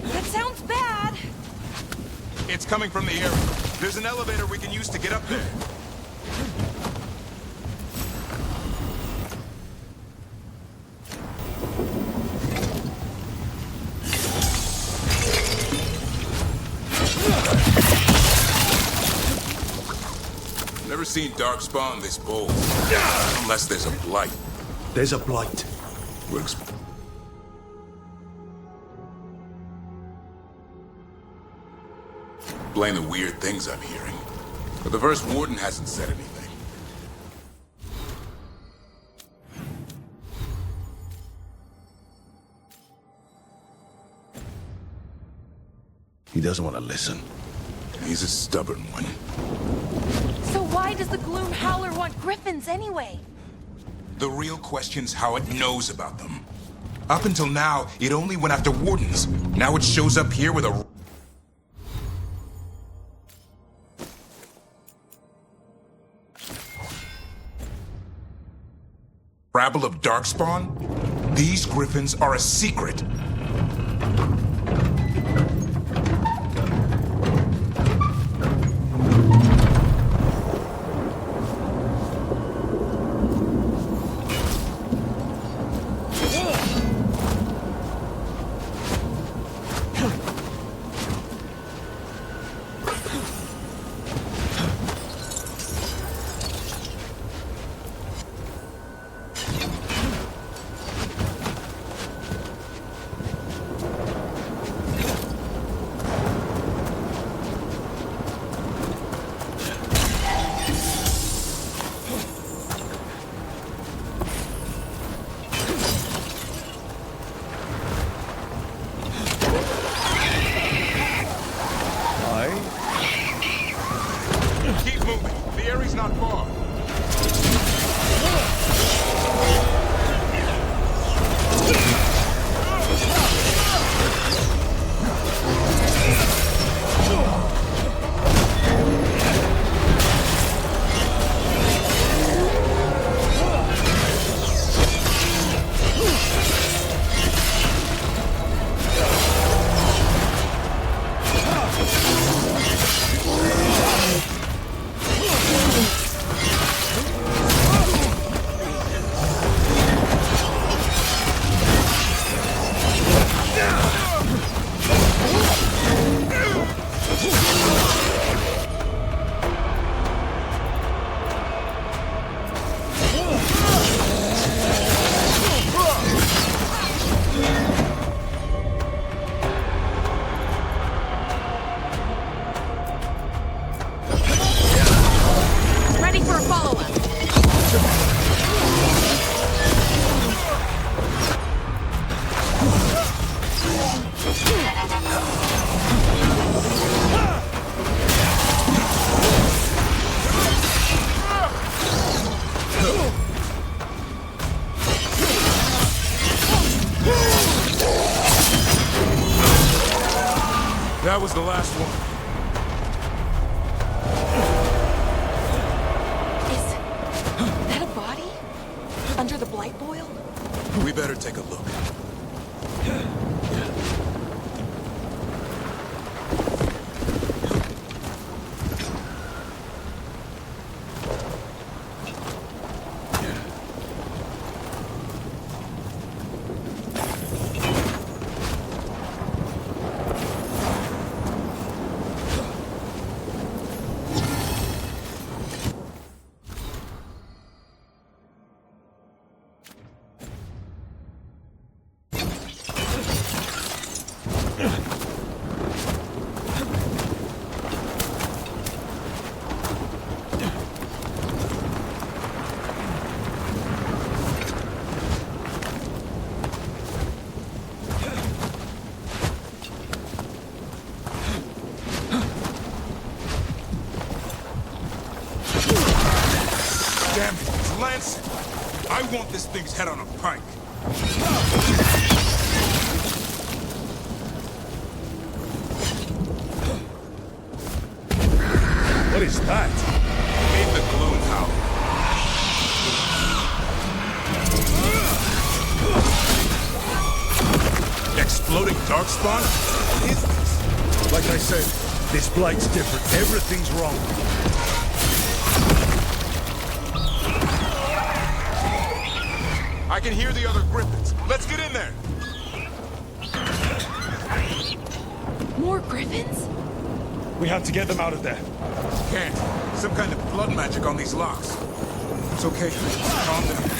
S8: That sounds bad.
S18: It's coming from the area. There's an elevator we can use to get up there. Never seen Darkspawn this bold. Unless there's a blight.
S2: There's a blight.
S18: We'll explain the weird things I'm hearing. But the first warden hasn't said anything.
S2: He doesn't want to listen.
S18: He's a stubborn one.
S8: So why does the Gloom Howler want Griffins anyway?
S18: The real question's how it knows about them. Up until now, it only went after wardens. Now it shows up here with a... rabble of Darkspawn? These griffins are a secret. Keep moving. The area's not far.
S10: Ready for a follow-up.
S18: That was the last one.
S10: Is that a body? Under the blight boil?
S18: We better take a look. Damn it, it's Lancet! I want this thing's head on a pike.
S12: What is that?
S18: Made the gloom howl. Exploding darkspawn? What is this?
S12: Like I said, this blight's different. Everything's wrong.
S18: I can hear the other griffins. Let's get in there.
S10: More griffins?
S12: We have to get them out of there.
S18: Can't. Some kind of blood magic on these locks. It's okay. Calm down.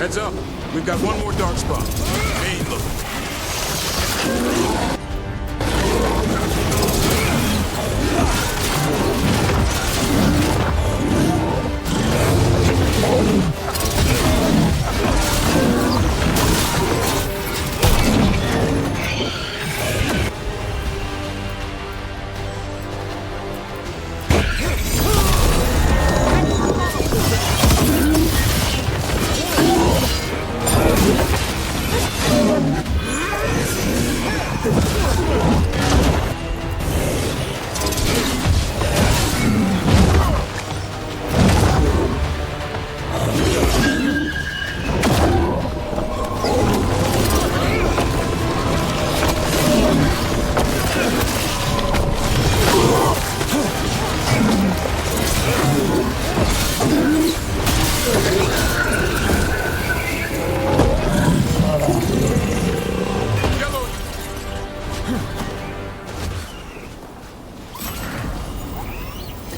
S18: Heads up. We've got one more dark spot. Main look.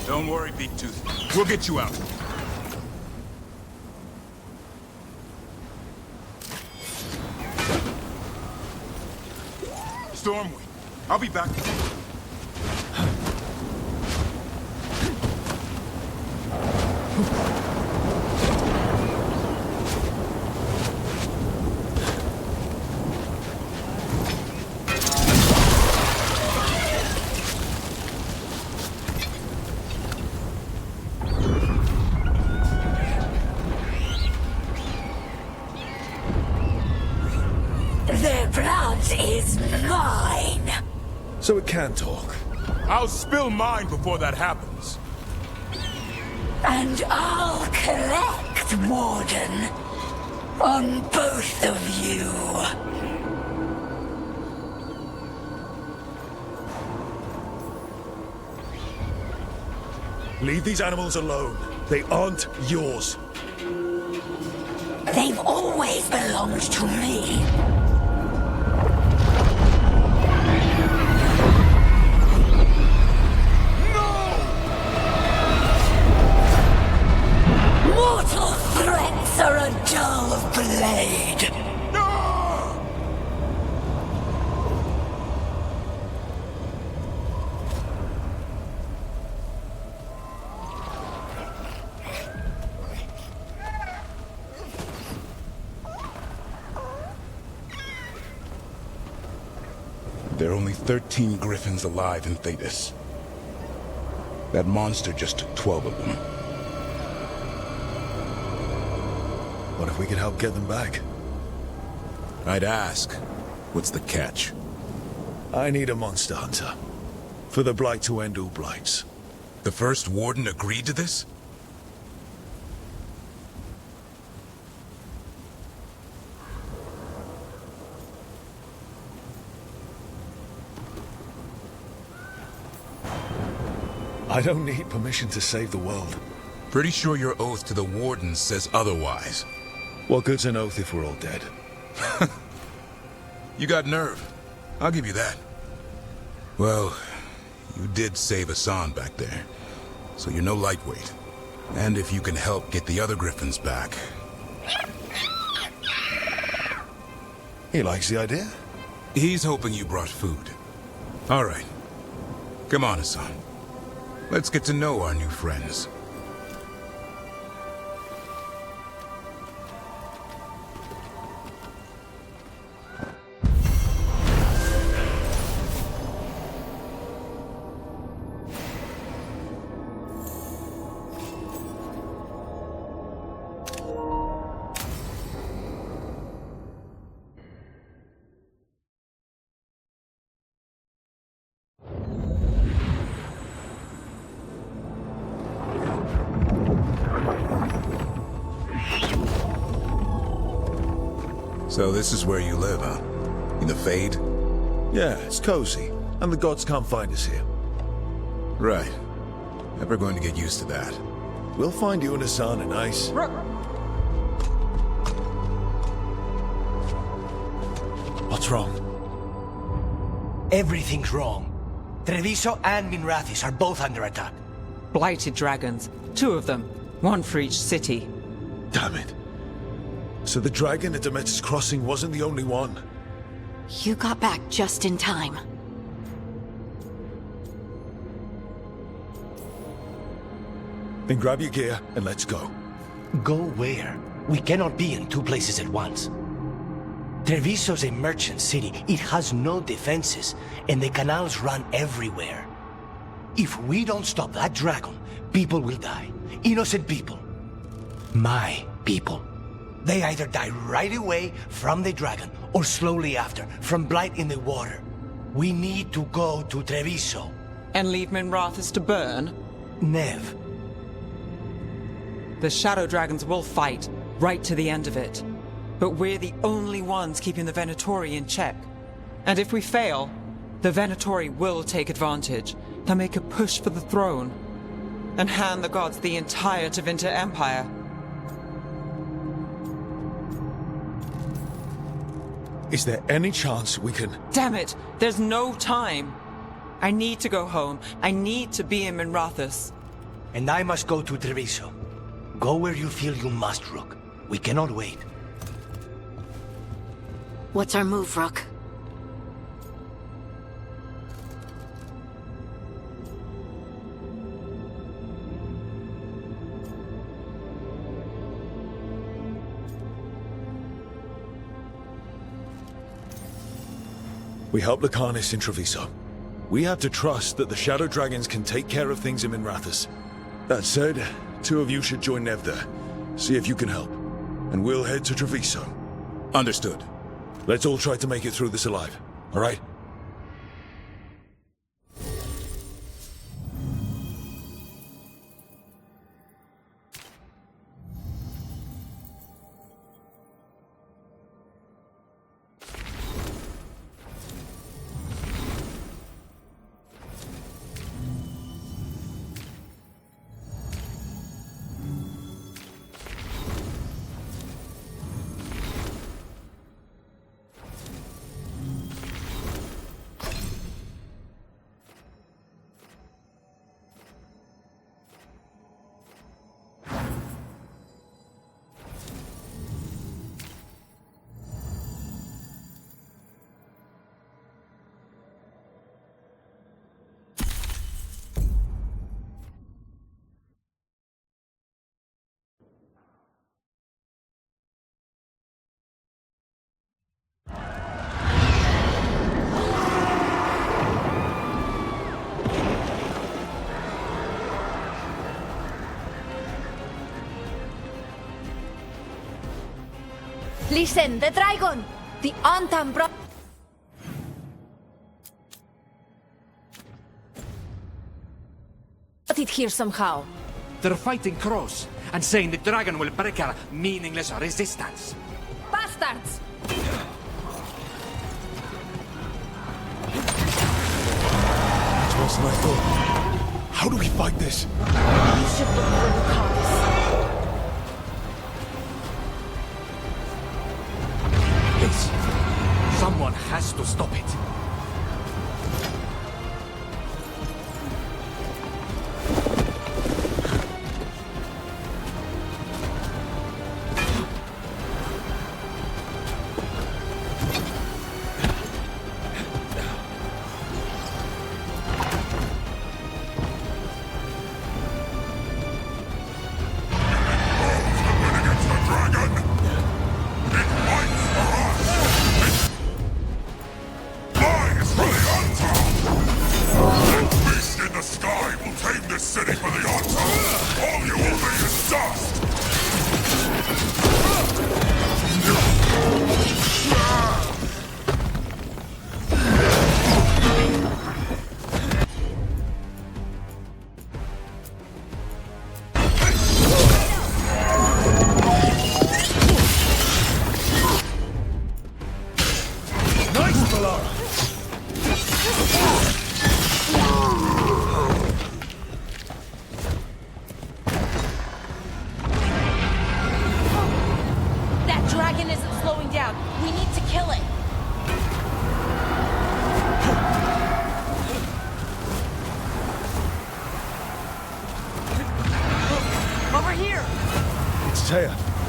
S18: Don't worry, Big Tooth. We'll get you out. Stormwind, I'll be back.
S20: Their blood is mine.
S2: So it can talk.
S18: I'll spill mine before that happens.
S20: And I'll collect, Warden, on both of you.
S2: Leave these animals alone. They aren't yours.
S20: They've always belonged to me. Mortal threats are a dull blade.
S18: There are only 13 griffins alive in Thetis. That monster just took 12 of them.
S2: What if we could help get them back?
S18: I'd ask, what's the catch?
S2: I need a monster hunter. For the Blight to end all blights.
S18: The first warden agreed to this?
S2: I don't need permission to save the world.
S18: Pretty sure your oath to the warden says otherwise.
S2: What good's an oath if we're all dead?
S18: You got nerve. I'll give you that. Well, you did save Hassan back there, so you're no lightweight. And if you can help get the other griffins back...
S2: He likes the idea?
S18: He's hoping you brought food. All right. Come on, Hassan. Let's get to know our new friends. So this is where you live, huh? In the Fade?
S2: Yeah, it's cozy. And the gods can't find us here.
S18: Right. Never going to get used to that.
S2: We'll find you and Hassan a nice... What's wrong?
S9: Everything's wrong. Treviso and Minrathis are both under attack.
S7: Blighted dragons. 2 of them. 1 for each city.
S2: Damn it. So the dragon at Demeter's Crossing wasn't the only one.
S6: You got back just in time.
S2: Then grab your gear and let's go.
S9: Go where? We cannot be in two places at once. Treviso's a merchant city. It has no defenses, and the canals run everywhere. If we don't stop that dragon, people will die. Innocent people. My people. They either die right away from the dragon, or slowly after, from blight in the water. We need to go to Treviso.
S7: And leave Minrathous to burn?
S9: Nev.
S7: The Shadow Dragons will fight, right to the end of it. But we're the only ones keeping the Venatori in check. And if we fail, the Venatori will take advantage. They'll make a push for the throne. And hand the gods the entire Tevinter Empire.
S2: Is there any chance we can...
S7: Damn it! There's no time! I need to go home. I need to be in Minrathous.
S9: And I must go to Treviso. Go where you feel you must, Rook. We cannot wait.
S6: What's our move, Rook?
S2: We help Lucanus in Treviso. We have to trust that the Shadow Dragons can take care of things in Minrathous. That said, two of you should join Nev there. See if you can help. And we'll head to Treviso.
S18: Understood.
S2: Let's all try to make it through this alive, all right?
S21: Listen, the dragon! The Antam brought... it here somehow.
S22: They're fighting crows and saying the dragon will break our meaningless resistance.
S21: Bastards!
S2: It's worse than I thought. How do we fight this?
S21: You should look for Lucanus.
S22: Yes. Someone has to stop it.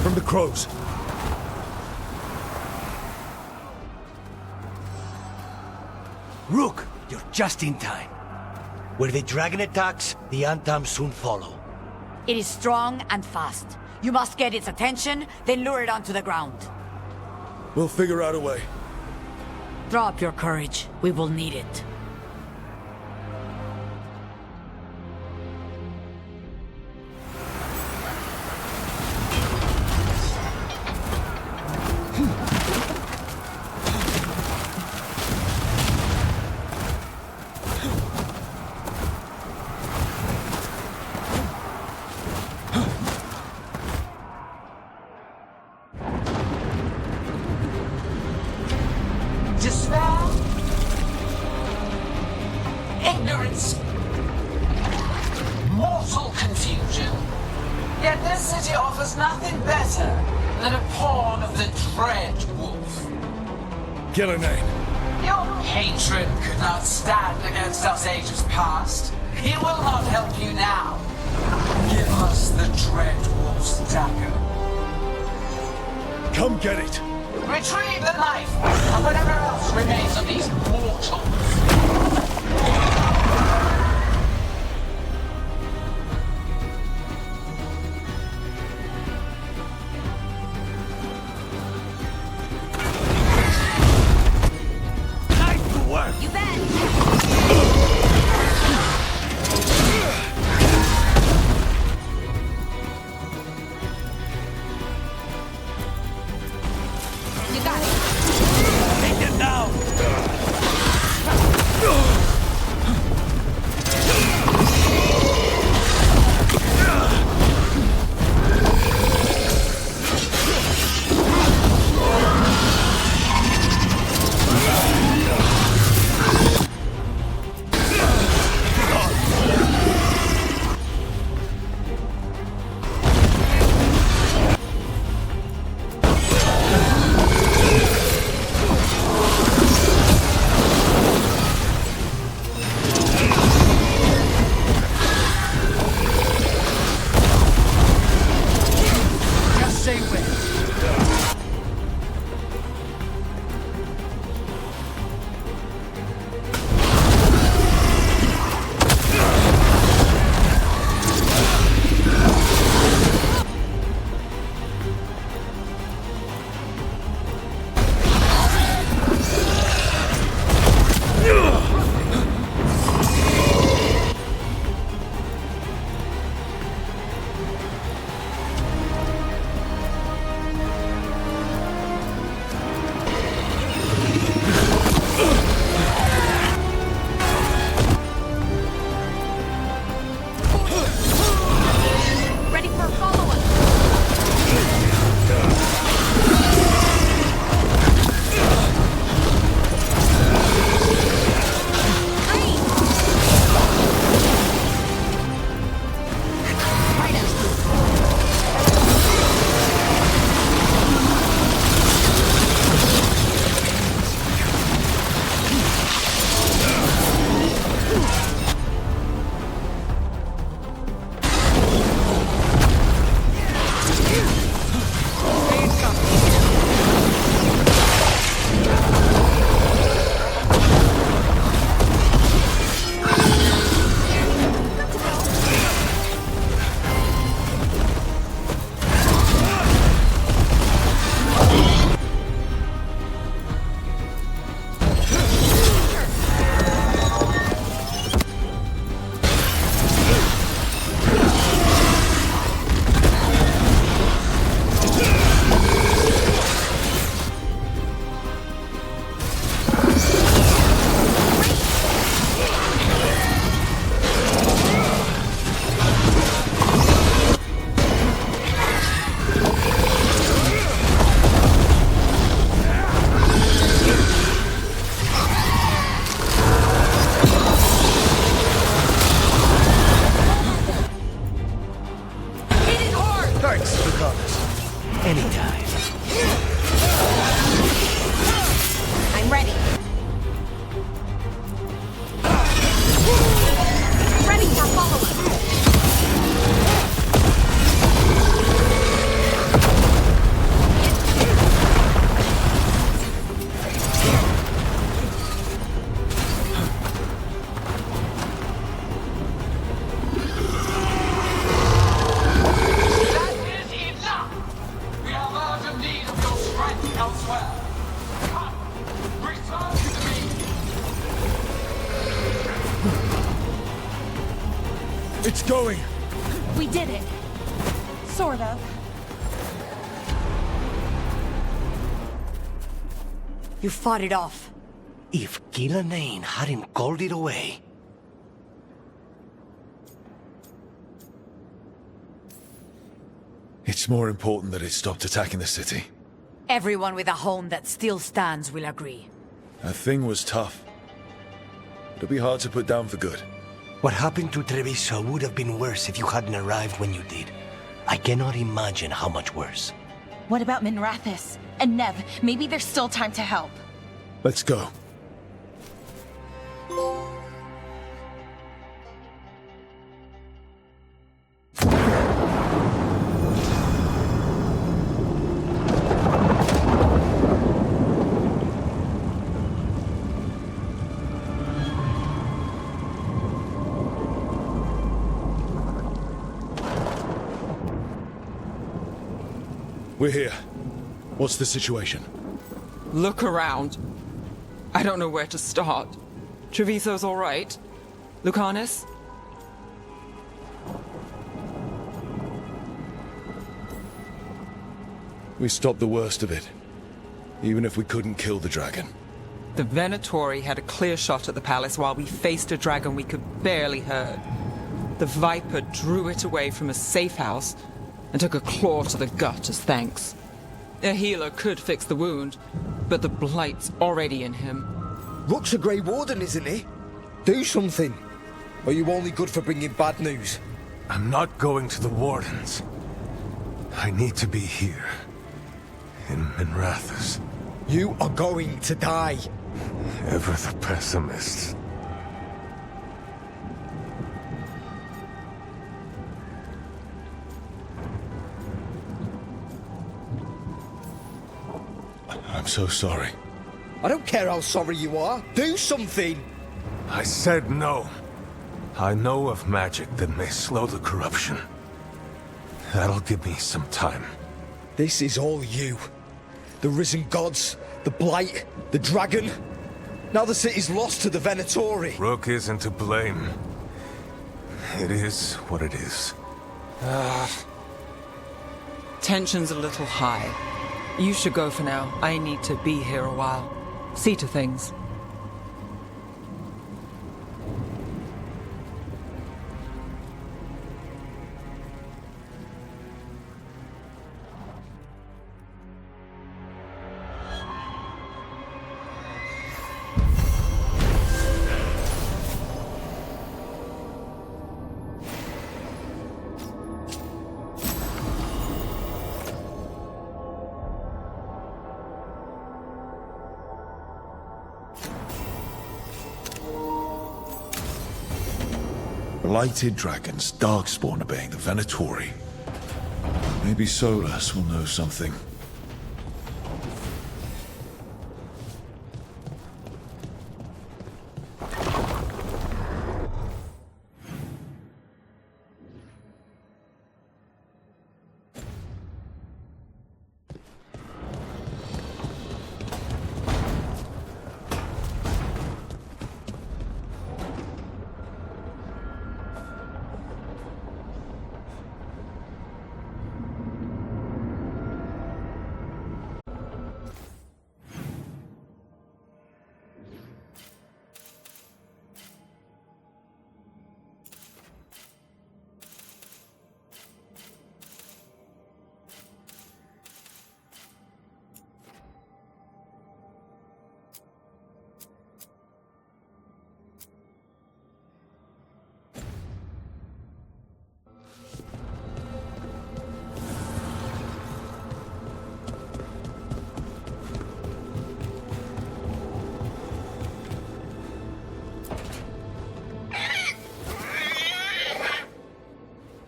S2: From the crows.
S9: just in time. Where the dragon attacks, the Antam soon follow.
S20: It is strong and fast. You must get its attention, then lure it onto the ground.
S2: We'll figure out a way.
S20: Drop your courage. We will need it.
S1: Despair, ignorance, mortal confusion. Yet this city offers nothing better than a pawn of the Dread Wolf.
S2: Killer name.
S1: Your hatred could not stand against us ages past. He will not help you now. Give us the Dread Wolf's dagger.
S2: Come get it.
S1: Retrieve the knife and whatever else remains of these mortals.
S2: Nice work.
S20: You bet.
S9: Take them down!
S3: It's going!
S8: We did it. Sort of.
S20: You fought it off.
S9: If Gillanane hadn't called it away...
S2: It's more important that it stopped attacking the city.
S20: Everyone with a home that still stands will agree.
S2: That thing was tough. It'll be hard to put down for good.
S9: What happened to Treviso would have been worse if you hadn't arrived when you did. I cannot imagine how much worse.
S8: What about Minrathous? And Nev, maybe there's still time to help.
S2: Let's go. We're here. What's the situation?
S7: Look around. I don't know where to start. Treviso's all right. Lucanus?
S2: We stopped the worst of it, even if we couldn't kill the dragon.
S7: The Venatori had a clear shot at the palace while we faced a dragon we could barely hurt. The Viper drew it away from a safe house and took a claw to the gut as thanks. A healer could fix the wound, but the blight's already in him.
S3: Rook's a Grey Warden, isn't he? Do something. Or are you only good for bringing bad news?
S16: I'm not going to the Wardens. I need to be here. In Minrathous.
S3: You are going to die.
S16: Ever the pessimist.
S2: I'm so sorry.
S3: I don't care how sorry you are. Do something!
S16: I said no. I know of magic that may slow the corruption. That'll give me some time.
S3: This is all you. The risen gods, the blight, the dragon. Now the city's lost to the Venatori.
S16: Rook isn't to blame. It is what it is.
S7: Tension's a little high. You should go for now. I need to be here a while. See to things.
S2: Blighted dragons, darkspawn obeying the Venatori. Maybe Solus will know something.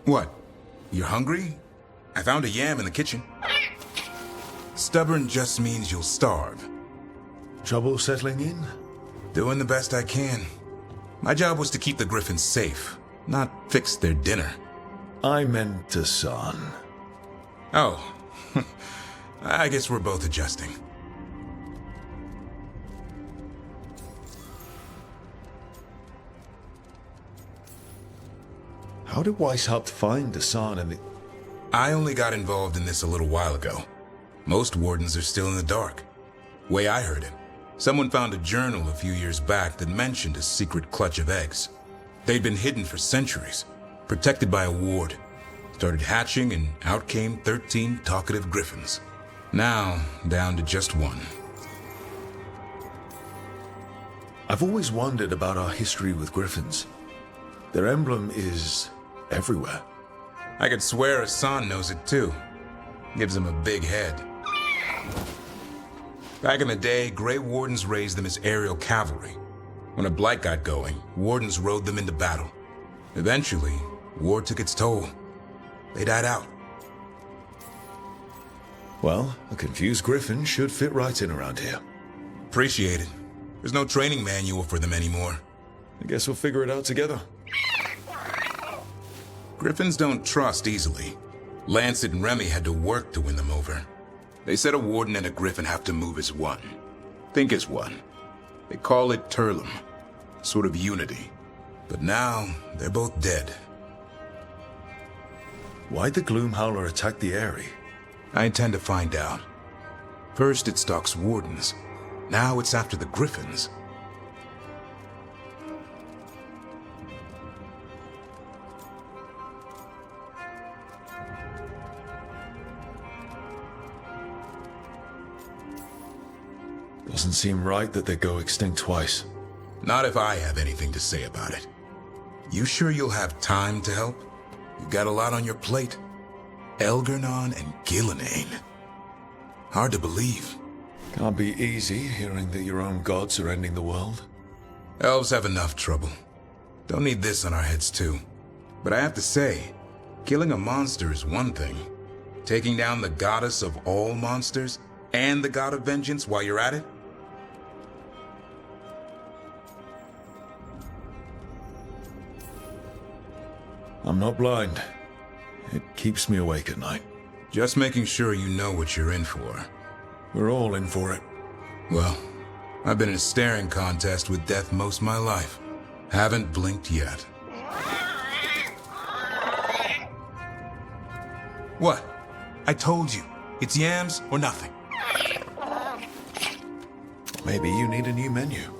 S18: What? You're hungry? I found a yam in the kitchen. Stubborn just means you'll starve.
S2: Trouble settling in?
S18: Doing the best I can. My job was to keep the Griffins safe, not fix their dinner.
S2: I meant to son.
S18: Oh. I guess we're both adjusting.
S2: How did Weishaupt find Hassan and the...
S18: I only got involved in this a little while ago. Most wardens are still in the dark. Way I heard it, someone found a journal a few years back that mentioned a secret clutch of eggs. They'd been hidden for centuries, protected by a ward. Started hatching and out came 13 talkative griffins. Now, down to just one.
S2: I've always wondered about our history with griffins. Their emblem is everywhere.
S18: I could swear Hassan knows it too. Gives him a big head. Back in the day, Grey Wardens raised them as aerial cavalry. When a blight got going, Wardens rode them into battle. Eventually, war took its toll. They died out.
S2: Well, a confused griffin should fit right in around here.
S18: Appreciate it. There's no training manual for them anymore.
S2: I guess we'll figure it out together.
S18: Griffins don't trust easily. Lancet and Remy had to work to win them over. They said a warden and a griffin have to move as one. Think as one. They call it Turlum. Sort of unity. But now, they're both dead.
S2: Why'd the Gloomhowler attack the Eyrie?
S18: I intend to find out. First it stalks wardens. Now it's after the griffins.
S2: Doesn't seem right that they go extinct twice.
S18: Not if I have anything to say about it. You sure you'll have time to help? You've got a lot on your plate. Elgernon and Gillenane. Hard to believe.
S2: Can't be easy hearing that your own gods are ending the world.
S18: Elves have enough trouble. Don't need this on our heads too. But I have to say, killing a monster is one thing. Taking down the goddess of all monsters and the god of vengeance while you're at it?
S2: I'm not blind. It keeps me awake at night.
S18: Just making sure you know what you're in for.
S2: We're all in for it.
S18: Well, I've been in a staring contest with death most of my life. Haven't blinked yet. What? I told you. It's yams or nothing.
S2: Maybe you need a new menu.